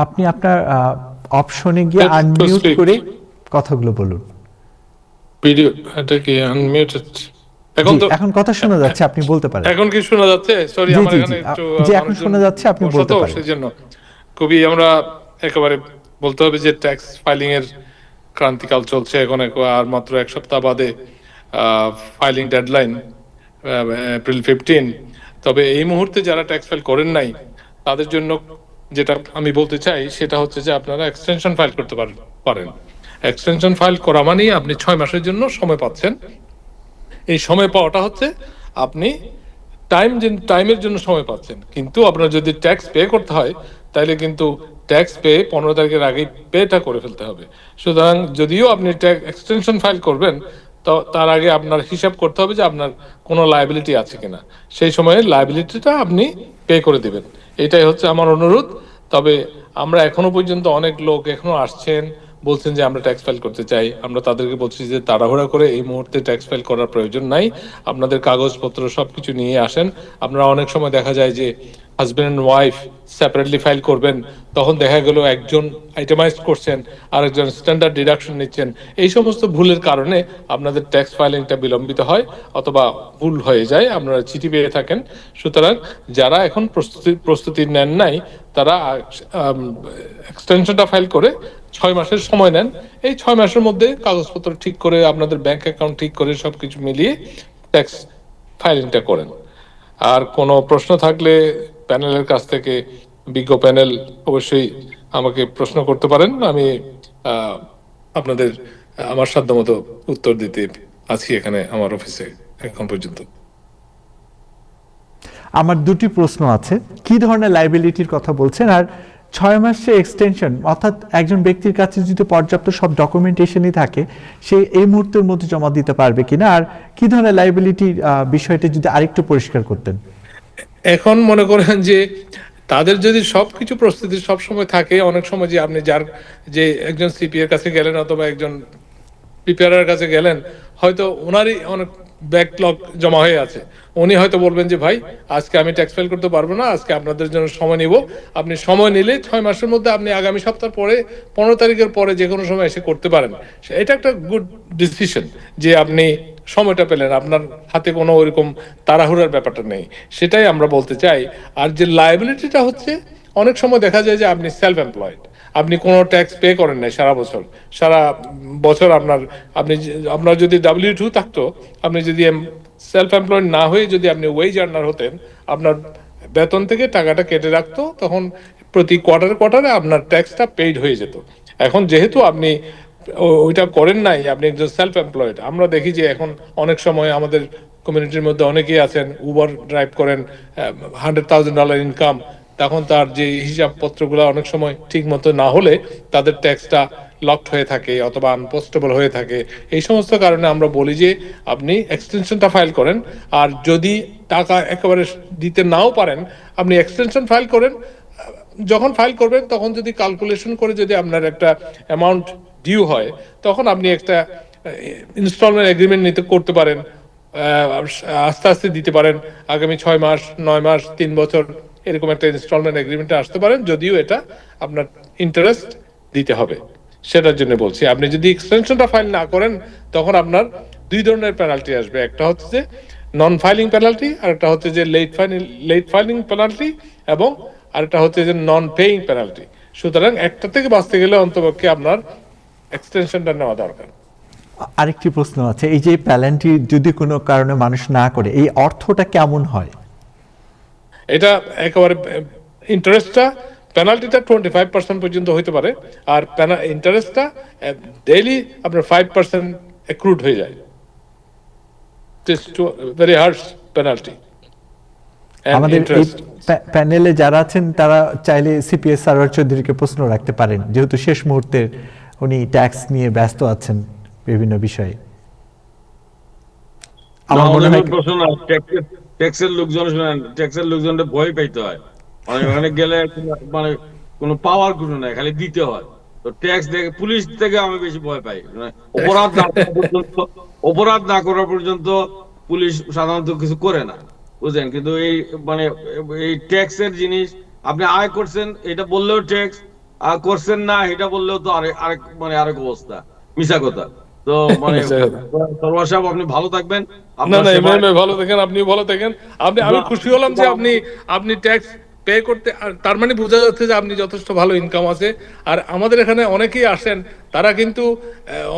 আপনি আপনার অপশনে গিয়ে আনমিউট করে কথাগুলো বলুন। ভিডিও এটা কি আনমিউটেড? এখন তো এখন কথা শোনা যাচ্ছে, আপনি বলতে পারেন। এখন কি শোনা যাচ্ছে? সরি, জি, আমার জি, এখানে জি। একটু জি, এখন শোনা যাচ্ছে, আপনি বলতে বসা তো, পারেন। সেজন্য খুবই আমরা একেবারে বলতে হবে যে ট্যাক্স ফাইলিং এর ক্রান্তিকাল চলছে। এখন আর মাত্র এক সপ্তাহ বাদে ফাইলিং ডেডলাইন এপ্রিল 15। তবে এই মুহূর্তে যারা ট্যাক্স ফাইল করেন নাই তাদের জন্য যেটা আমি বলতে চাই সেটা হচ্ছে যে আপনারা এক্সটেনশন ফাইল করতে পারেন। এক্সটেনশন ফাইল করা মানেই আপনি 6 মাসের জন্য সময় পাচ্ছেন। এই সময় পাওয়াটা হচ্ছে আপনি টাইমের জন্য সময় পাচ্ছেন, কিন্তু আপনার যদি ট্যাক্স পে করতে হয় তাহলে কিন্তু ট্যাক্স পে 15 তারিখের আগেই পেটা করে ফেলতে হবে। সুতরাং যদিও আপনি ট্যাক্স এক্সটেনশন ফাইল করবেন, তো তার আগে আপনার হিসাব করতে হবে যে আপনার কোনো লায়াবিলিটি আছে কিনা, সেই সময়ে লায়াবিলিটিটা আপনি পে করে দিবেন। এটাই হচ্ছে আমার অনুরোধ। তবে আমরা এখনো পর্যন্ত অনেক লোক এখনো আসছেন, বলছেন যে আমরা ট্যাক্স ফাইল করতে চাই। আমরা তাদেরকে বলছি যে তাড়াহুড়া করে এই মুহূর্তে ট্যাক্স ফাইল করার প্রয়োজন নাই। আপনাদের কাগজপত্র সবকিছু নিয়ে আসেন। আপনারা অনেক সময় দেখা যায় যে husband and wife separately file করবেন, তখন দেখা গেল একজন আইটেমাইজ করছেন আর একজন স্ট্যান্ডার্ড ডিডাকশন নিচ্ছেন। এই সমস্ত ভুলের কারণে আপনাদের ট্যাক্স ফাইলিংটা বিলম্বিত হয় অথবা ভুল হয়ে যায়, আপনারা চিঠি পেয়ে থাকেন। সুতরাং যারা এখন প্রস্তুতি নেন নাই তারা এক্সটেনশনটা ফাইল করে 6 মাসের সময় নেন। এই 6 মাসের মধ্যে কাগজপত্র ঠিক করে, আপনাদের ব্যাংক অ্যাকাউন্ট ঠিক করে সবকিছু মিলিয়ে ট্যাক্স ফাইলিংটা করেন। আর কোনো প্রশ্ন থাকলে প্যানেলের কাছ থেকে, বিজ্ঞ প্যানেল, অবশ্যই আমাকে প্রশ্ন করতে পারেন। আমি আপনাদের আমার সাধ্যমতো উত্তর দিতে আছি এখানে আমার অফিসে এখন পর্যন্ত। আমার দুটি প্রশ্ন আছে। কি ধরনের লাইবিলিটির কথা বলছেন, আর 6 মাসের এক্সটেনশন অর্থাৎ একজন ব্যক্তির কাছে যদি পর্যাপ্ত সব ডকুমেন্টেশনই থাকে সে এই মুহূর্তের মধ্যে জমা দিতে পারবে কিনা, আর কি ধরনের লাইবিলিটির বিষয়টি যদি আরেকটু পরিষ্কার করতেন। এখন মনে করেন যে তাদের যদি সবকিছু প্রস্তুতি সবসময় থাকে, অনেক সময় যে আপনি যে একজন সিপি এর কাছে গেলেন অথবা একজন প্রিপেয়ারের কাছে গেলেন, হয়তো ওনারই অনেক ব্যাকলগ জমা হয়ে আছে। উনি হয়তো বলবেন যে ভাই আজকে আমি ট্যাক্স ফাইল করতে পারবো না, আজকে আপনাদের জন্য সময় নিব। আপনি সময় নিলে 6 মাসের মধ্যে আপনি আগামী সপ্তাহ পরে 15 তারিখের পরে যে কোনো সময় এসে করতে পারেন। এটা একটা গুড ডিসিশন যে আপনি সময়টা পেলেন, আপনার হাতে কোনো ওইরকম তাড়াহুড়ার ব্যাপারটা নেই, সেটাই আমরা বলতে চাই। আর যে লায়াবিলিটিটা হচ্ছে, অনেক সময় দেখা যায় যে আপনি সেলফ এমপ্লয়েড, আপনি কোনো ট্যাক্স পে করেন নাই সারা বছর আপনার যদি W2 থাকতো, আপনি যদি সেলফ এমপ্লয়েড না হয়ে যদি আপনি ওয়েজ আর্নার হতেন, আপনার বেতন থেকে টাকাটা কেটে রাখতো, তখন প্রতি কোয়ার্টারে আপনার ট্যাক্সটা পেইড হয়ে যেত। এখন যেহেতু আপনি ওইটা করেন নাই, আপনি একজন সেলফ এমপ্লয়েড। আমরা দেখি যে এখন অনেক সময় আমাদের কমিউনিটির মধ্যে অনেকেই আছেন উবার ড্রাইভ করেন, $100,000 ইনকাম, তখন তার যে হিসাবপত্রগুলো অনেক সময় ঠিক মতো না হলে তাদের ট্যাক্সটা লকড হয়ে থাকে অথবা আনপোস্টেবল হয়ে থাকে। এই সমস্ত কারণে আমরা বলি যে আপনি এক্সটেনশনটা ফাইল করেন, আর যদি টাকা একেবারে দিতে নাও পারেন আপনি এক্সটেনশন ফাইল করেন। যখন ফাইল করবেন তখন যদি ক্যালকুলেশন করে যদি আপনার একটা অ্যামাউন্ট ডিউ হয়, তখন আপনি একটা ইনস্টলমেন্ট এগ্রিমেন্ট করতে পারেন, আস্তে আস্তে দিতে পারেন। আগামী 6 মাস, 9 মাস, 3 বছর এরকম একটা ইনস্টলমেন্ট এগ্রিমেন্টে আসতে পারেন, যদিও এটা আপনার ইন্টারেস্ট দিতে হবে। সেটার জন্য বলছি, আপনি যদি এক্সটেনশনটা ফাইল না করেন তখন আপনার 2 ধরনের পেনাল্টি আসবে। একটা হচ্ছে যে নন ফাইলিং পেনাল্টি, আর একটা হচ্ছে যে লেট ফাইলিং পেনাল্টি, এবং আরেকটা হচ্ছে যে নন পেইং পেনাল্টি। সুতরাং একটা থেকে বাঁচতে গেলে অন্তপক্ষে আপনার এক্সটেনশনটা নেওয়া দরকার। আরেকটি প্রশ্ন আছে, এই যে পেনাল্টি যদি কোনো কারণে মানুষ না করে, এই অর্থটা কেমন হয়? এটা একেবারে ইন্টারেস্টটা পেনাল্টিটা 25% পর্যন্ত হইতে পারে, আর ইন্টারেস্টটা ডেইলি আপনার 5% অ্যাক্রুড হয়ে যায়। Very harsh penalty. আমাদের এই প্যানেলে যারা আছেন তারা চাইলে সিপিএস সারোয়ার চৌধুরীকে প্রশ্ন রাখতে পারেন, যেহেতু শেষ মুহূর্তে উনি ট্যাক্স নিয়ে ব্যস্ত আছেন বিভিন্ন বিষয়ে। আমার মনে হয় ট্যাক্সের লোকজন শুনেন, ট্যাক্সের লোকজনদের ভয় পাইতে হয়, মানে ওখানে গেলে মানে কোনো পাওয়ার কোনো নাই, খালি দিতে হয়। তো ট্যাক্স থেকে, পুলিশ থেকে আমি বেশি ভয় পাই। মানে অপরাধ না করা পর্যন্ত পুলিশ সাধারণত কিছু করে না, বুঝলেন। কিন্তু এই মানে এই ট্যাক্সের জিনিস, আপনি আয় করছেন এটা বললেও ট্যাক্স, আর করছেন না এটা বললেও তো আরেক মানে আরেক অবস্থা, মিছা কথা। তো মানে সরওয়ার সাহেব আপনি ভালো থাকবেন। না না, ইমরান ভাই ভালো থাকেন, আপনিও ভালো থাকেন। আমি খুশি হলাম যে আপনি ট্যাক্স পে করতে, আর তার মানে বোঝা যাচ্ছে যে আপনি যথেষ্ট ভালো ইনকাম আছে। আর আমাদের এখানে অনেকেই আসেন, তারা কিন্তু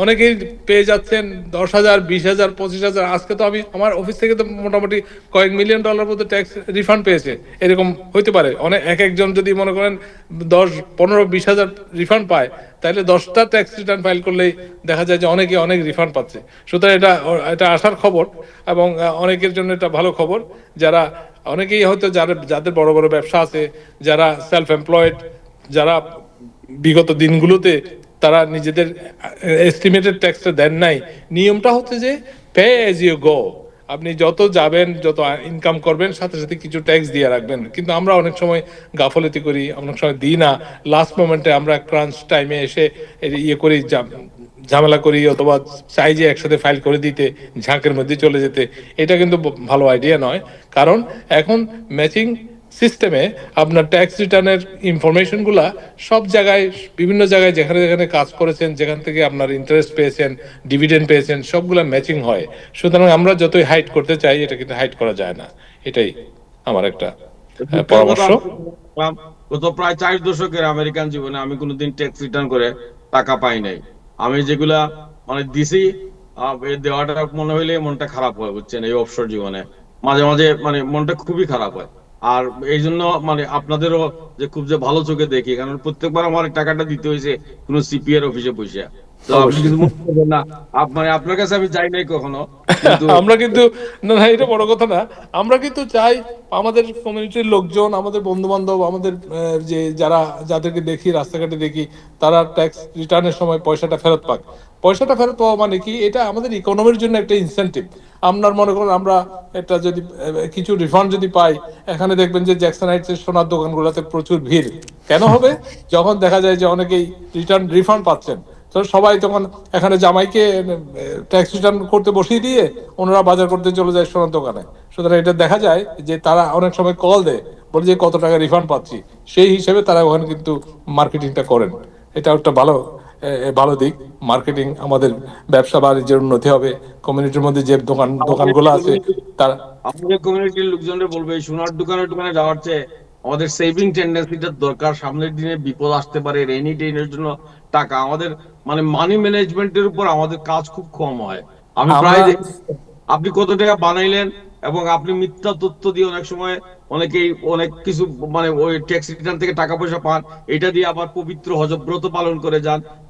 অনেকেই পেয়ে যাচ্ছেন 10,000, 20,000, 25,000। আজকে তো আমার অফিস থেকে তো মোটামুটি কয়েক $1 মিলিয়ন মতো ট্যাক্স রিফান্ড পেয়েছে। এরকম হইতে পারে অনেক, একজন যদি মনে করেন 10, 15, 20,000 রিফান্ড পায়, তাহলে 10টা ট্যাক্স রিটার্ন ফাইল করলেই দেখা যায় যে অনেকে অনেক রিফান্ড পাচ্ছে। সুতরাং এটা আসার খবর, এবং অনেকের জন্য এটা ভালো খবর। যারা অনেকেই হয়তো যাদের বড় বড় ব্যবসা আছে, যারা সেলফ এমপ্লয়েড, যারা বিগত দিনগুলোতে তারা নিজেদের এস্টিমেটেড ট্যাক্সটা দেন নাই। নিয়মটা হচ্ছে যে পে এজ ইউ গো, আপনি যত যাবেন, যত ইনকাম করবেন, সাথে সাথে কিছু ট্যাক্স দিয়ে রাখবেন। কিন্তু আমরা অনেক সময় গাফলতি করি, অনেক সময় দিই না, লাস্ট মোমেন্টে আমরা ক্রাঞ্চ টাইমে এসে ইয়ে করি, ঝামেলা করি, অথবা চাই যে একসাথে ফাইল করে দিতে, ঝাঁকের মধ্যে চলে যেতে। এটা কিন্তু ভালো আইডিয়া নয়, কারণ এখন ম্যাচিং সিস্টেমে আপনার ট্যাক্স রিটার্নের ইনফরমেশনগুলা সব জায়গায়, বিভিন্ন জায়গায় যেখানে যেখানে কাজ করেছেন, যেখান থেকে আপনার ইন্টারেস্ট পেয়েছেন, ডিভিডেন্ড পেয়েছেন, সবগুলা ম্যাচিং হয়। সুতরাং আমরা যতই হাইড করতে চাই, এটা কিন্তু হাইড করা যায় না। এটাই আমার একটা পরামর্শ। গত প্রায় 4 দশকের আমেরিকান জীবনে আমি কোনোদিন ট্যাক্স রিটার্ন করে টাকা পাই নাই। আমি যেগুলা মানে দিছি, দেওয়াটা মনে হইলে মনটা খারাপ হয়, বুঝছেন। এই অবসর জীবনে মাঝে মাঝে মানে মনটা খুবই খারাপ হয়। আর এই জন্য মানে আপনাদেরও যে খুব যে ভালো চোখে দেখি, কারণ প্রত্যেকবার আমার টাকাটা দিতে হয়েছে কোনো সিপিআর অফিসে বসে। তো আপনি কিন্তু মনে করবেন না, মানে আপনার কাছে আমি যাই নাই কখনো, কিন্তু আমরা কিন্তু, না এটা বড় কথা না, আমরা কিন্তু চাই আমাদের কমিউনিটির লোকজন, আমাদের বন্ধু বান্ধব, আমাদের যে যাদেরকে দেখি, রাস্তাঘাটে দেখি, তারা ট্যাক্স রিটার্নের সময় পয়সাটা ফেরত পাক। পয়সাটা ফেরত পাওয়া মানে কি, এটা আমাদের ইকোনমির জন্য একটা ইনসেন্টিভ। আপনার মনে করুন আমরা একটা যদি কিছু রিফান্ড যদি পাই, এখানে দেখবেন যে জ্যাকসনাইটসের সোনার দোকানগুলোতে প্রচুর ভিড়। কেন হবে? যখন দেখা যায় যে অনেকেই রিফান্ড পাচ্ছেন, তো সবাই তখন এখানে জামাইকে ট্যাক্স রিটার্ন করতে বসিয়ে দিয়ে ওনারা বাজার করতে চলে যায় সোনার দোকানে। সুতরাং এটা দেখা যায় যে তারা অনেক সময় কল দেয়, বলে যে কত টাকা রিফান্ড পাচ্ছি, সেই হিসেবে তারা ওখানে কিন্তু মার্কেটিংটা করেন। এটা একটা ভালো দিক। মার্কেটিং, আমাদের ব্যবসা বাণিজ্যের উন্নতি হবে। কমিউনিটির মধ্যে যে দোকানগুলো আছে, তারা, আমাদের কমিউনিটির লোকজনদের বলবে এই সোনার দোকানে যাওয়ার চেয়ে আমাদের সেভিং টেন্ডেন্সিটা দরকার। সামনের দিনে বিপদ আসতে পারে, রেইনি ডের জন্য টাকা, আমাদের মানে মানি ম্যানেজমেন্টের উপর আমাদের কাজ খুব কম হয়। আমি প্রায় দেখি আপনি কত টাকা বানাইলেন, এবং আপনি মিথ্যা তথ্য দিয়ে অনেক সময় অনেকেই অনেক কিছু মানে ওই ট্যাক্স রিটার্ন থেকে টাকা পয়সা পান, এটা দিয়ে আবার পবিত্র হজব্রত পালন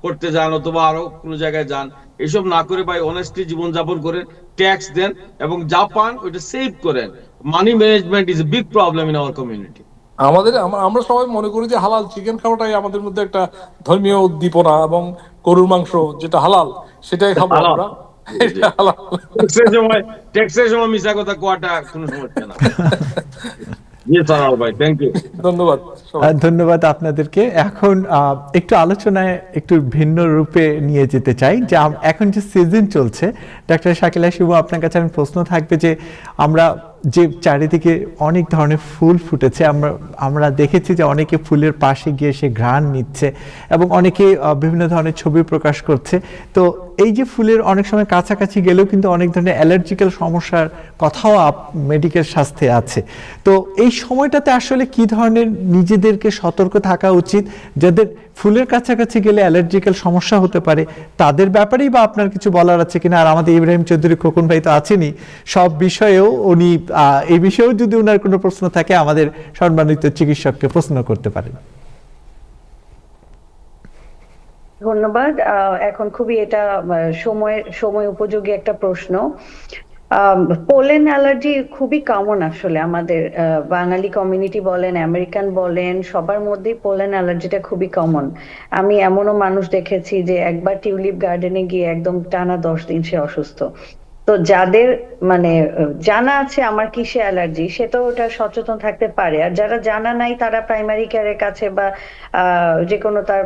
করতে যান, অথবা আরো কোনো জায়গায় যান। এইসব না করে ভাই অনেস্টলি জীবনযাপন করেন, ট্যাক্স দেন, এবং যা পান ওইটা সেভ করেন। Money management is a big problem in our community. আমরা সবাই মনে করি যে হালাল চিকেন খাওয়াটাই আমাদের মধ্যে একটা ধর্মীয় উদ্দীপনা, এবং গরুর মাংস যেটা হালাল সেটাই খাবো আমরা। ট্যাক্সের সময় মিছা কথা কোয়াটা কোনো সমস্যা না। ধন্যবাদ আপনাদেরকে। এখন একটু আলোচনায় একটু ভিন্ন রূপে নিয়ে যেতে চাই, যে এখন যে সিজন চলছে, ডাক্তার শাকিলা শিবু, আপনার কাছে আমি প্রশ্ন থাকবে যে আমরা যে চারিদিকে অনেক ধরনের ফুল ফুটেছে, আমরা দেখেছি যে অনেকে ফুলের পাশে গিয়ে সে ঘ্রাণ নিচ্ছে, এবং অনেকে বিভিন্ন ধরনের ছবি প্রকাশ করছে। তো এই যে ফুলের অনেক সময় কাছাকাছি গেলেও কিন্তু অনেক ধরনের অ্যালার্জিক্যাল সমস্যার কথাও মেডিকেল স্বাস্থ্যে আছে। তো এই সময়টাতে আসলে কি ধরনের নিজেদেরকে সতর্ক থাকা উচিত, যাদের ফুলের কাছাকাছি গেলে অ্যালার্জিক্যাল সমস্যা হতে পারে, তাদের ব্যাপারেই বা আপনার কিছু বলার আছে কিনা? আর আমাদের ইব্রাহিম চৌধুরী খোকন ভাই তো আছেনই, সব বিষয়েও উনি এই বিষয়েও যদি ওনার কোনো প্রশ্ন থাকে আমাদের সম্মানিত চিকিৎসককে প্রশ্ন করতে পারেন। ধন্যবাদ। এখন খুবই এটা সময় উপযোগী একটা প্রশ্ন। পোলেন অ্যালার্জি খুবই কমন আসলে আমাদের বাঙালি কমিউনিটি বলেন, আমেরিকান বলেন, সবার মধ্যেই পোলেন অ্যালার্জিটা খুবই কমন। আমি এমনও মানুষ দেখেছি যে একবার টিউলিপ গার্ডেনে গিয়ে একদম টানা 10 দিন সে অসুস্থ। তো যাদের মানে জানা আছে আমার কিসে অ্যালার্জি, সে তো ওটা সচেতন থাকতে পারে। আর যারা জানা নাই তারা প্রাইমারি কেয়ারের কাছে বা যে কোনো তার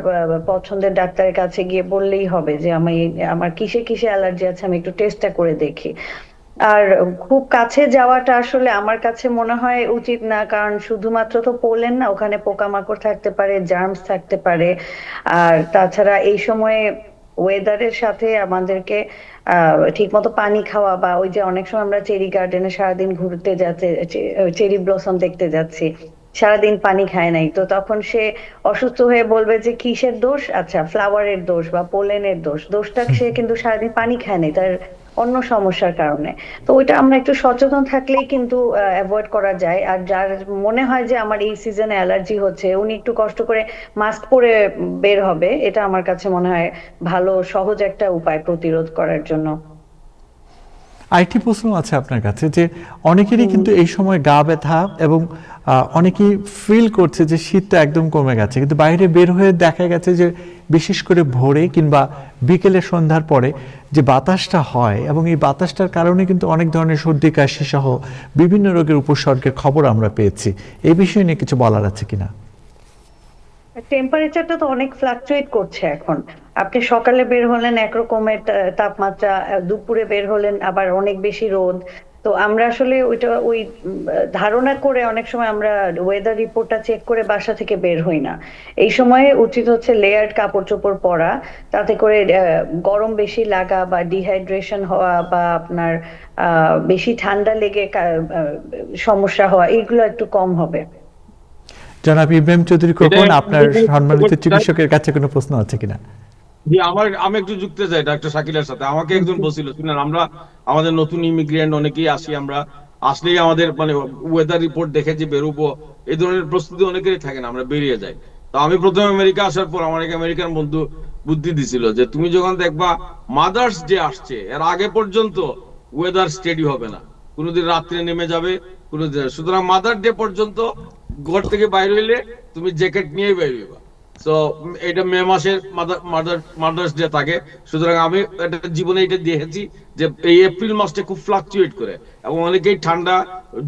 পছন্দের ডাক্তারের কাছে গিয়ে বললেই হবে যে আমার কিসে কিসে অ্যালার্জি আছে, আমি একটু টেস্টটা করে দেখি। আর খুব কাছে যাওয়াটা আসলে আমার কাছে মনে হয় উচিত না, কারণ শুধুমাত্র তো পোলেন না, ওখানে পোকামাকড় থাকতে পারে, জার্মস থাকতে পারে। আর তাছাড়া এই সময়ে ওয়েদারের সাথে আমাদেরকে ঠিক মতো পানি খাওয়া, বা ওই যে অনেক সময় আমরা চেরি গার্ডেনে সারাদিন ঘুরতে যাচ্ছে, চেরি ব্লসম দেখতে যাচ্ছি, সারাদিন পানি খায় নাই, তো তখন সে অসুস্থ হয়ে বলবে যে কিসের দোষ, আচ্ছা ফ্লাওয়ারের দোষ বা পোলেনের দোষটা সে কিন্তু সারাদিন পানি খায় নাই, তার অন্য সমস্যার কারণে। তো ওইটা আমরা একটু সচেতন থাকলেই কিন্তু অ্যাভয়েড করা যায়। আর যার মনে হয় যে আমার এই সিজনে অ্যালার্জি হচ্ছে, উনি একটু কষ্ট করে মাস্ক পরে বের হবে, এটা আমার কাছে মনে হয় ভালো সহজ একটা উপায় প্রতিরোধ করার জন্য। আরেকটি প্রশ্ন আছে আপনার কাছে যে অনেকেরই কিন্তু এই সময় গা ব্যথা এবং অনেকেই ফিল করছে যে শীতটা একদম কমে গেছে, কিন্তু বাইরে বের হয়ে দেখা গেছে যে বিশেষ করে ভোরে কিংবা বিকেলে সন্ধ্যার পরে যে বাতাসটা হয়, এবং এই বাতাসটার কারণে কিন্তু অনেক ধরনের সর্দি কাশি সহ বিভিন্ন রোগের উপসর্গের খবর আমরা পেয়েছি। এই বিষয় নিয়ে কিছু বলার আছে কিনা? টেম্পারেচারটা তো অনেক ফ্লাকচুয়েট করছে এখন। আপনি সকালে বের হলেন একরকমের তাপমাত্রা, দুপুরে বের হলেন আবার অনেক বেশি রোদ। তো আমরা আসলে ওই ধারণা করে অনেক সময় আমরা ওয়েদার রিপোর্টটা চেক করে বাসা থেকে বের হই না। এই সময়ে উচিত হচ্ছে লেয়ার্ড কাপড় চোপড় পরা, তাতে করে গরম বেশি লাগা বা ডিহাইড্রেশন হওয়া বা আপনার বেশি ঠান্ডা লেগে সমস্যা হওয়া, এগুলো একটু কম হবে। জনাব ইব্রাহিম চৌধুরী খোকন, আপনার সম্মানিত চিকিৎসকের কাছে কোনো প্রশ্ন আছে কিনা? জি, আমি একটু যুক্ত যাই ডাক্তার শাকিলের সাথে। আমাকে একজন বলছিল, শুনেন, আমরা আমাদের নতুন ইমিগ্রেন্ট অনেকেই আসি, আমরা আসলেই আমাদের মানে ওয়েদার রিপোর্ট দেখে যে বেরোবো, এই ধরনের প্রস্তুতি অনেকেরই থাকে না, আমরা বেরিয়ে যাই। তো আমি প্রথমে আমেরিকা আসার পর আমার এক আমেরিকান বন্ধু বুদ্ধি দিছিল যে তুমি যখন দেখবা মাদার্স ডে আসছে, এর আগে পর্যন্ত ওয়েদার স্টেডি হবে না, কোনোদিন রাত্রে নেমে যাবে, কোনোদিন। সুতরাং মাদার ডে পর্যন্ত ঘর থেকে বাইরে হইলে তুমি জ্যাকেট নিয়ে বেরোবা। তো এটা মে মাসের মাদার্স ডে থাকে। সুতরাং আমি এটা জীবনে এটা দেখেছি যে এই এপ্রিল মাসটা খুব ফ্লাকচুয়েট করে, এবং অনেকেই ঠান্ডা,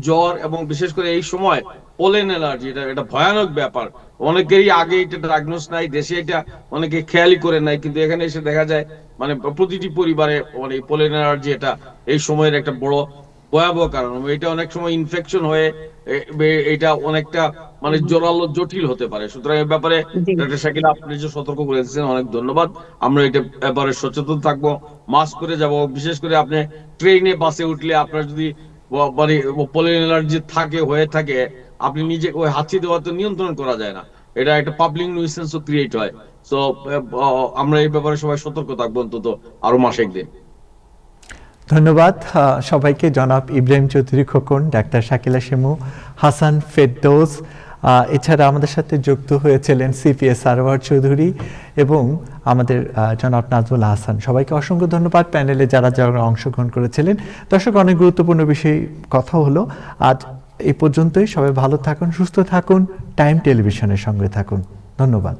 জ্বর, এবং বিশেষ করে এই সময় পোলেন অ্যালার্জি, এটা ভয়ানক ব্যাপার। অনেকেরই আগে এটা ডায়াগনোস নাই, দেশে এটা অনেকে খেয়ালই করে নাই, কিন্তু এখানে এসে দেখা যায় মানে প্রতিটি পরিবারে মানে পোলেন অ্যালার্জি এটা এই সময়ের একটা বড় ভয়াবহ কারণ। এটা অনেক সময় ইনফেকশন হয়ে এটা অনেকটা মানে জোরালো জটিল হতে পারে। সুতরাং এই ব্যাপারে জি। ডাক্তার শাকিল আপনি যে সতর্ক করে দিচ্ছেন, অনেক ধন্যবাদ। আমরা এটা ব্যাপারে সচেতন থাকবো, মাস্ক করে যাব। বিশেষ করে আপনি ট্রেনে বাসে উঠলে আপনার যদি মানে পোলেন অ্যালার্জি হয়ে থাকে, আপনি নিজে ওই হাঁচি দেওয়া তো নিয়ন্ত্রণ করা যায় না, এটা একটা পাবলিক নিউসেন্সও ক্রিয়েট হয়। তো আমরা এই ব্যাপারে সবাই সতর্ক থাকবো অন্তত আরো মাসে একদিন। ধন্যবাদ সবাইকে। জনাব ইব্রাহিম চৌধুরী খোকন, ডাক্তার শাকিলা শিমু, হাসান ফেরদৌস, এছাড়া আমাদের সাথে যুক্ত হয়েছিলেন সিপিএস সারওয়ার চৌধুরী এবং আমাদের জনাব নাজমুল হাসান। সবাইকে অসংখ্য ধন্যবাদ। প্যানেলে যারা যারা অংশগ্রহণ করেছিলেন। দর্শক, অনেক গুরুত্বপূর্ণ বিষয়ে কথা হলো আজ এই পর্যন্তই। সবাই ভালো থাকুন, সুস্থ থাকুন, টাইম টেলিভিশনের সঙ্গে থাকুন। ধন্যবাদ।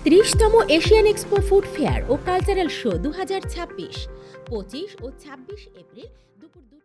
30তম এশিয়ান এক্সপো ফুড ফেয়ার ও কালচারাল শো 2026, 25 ও 26 এপ্রিল দুপুর 2টা।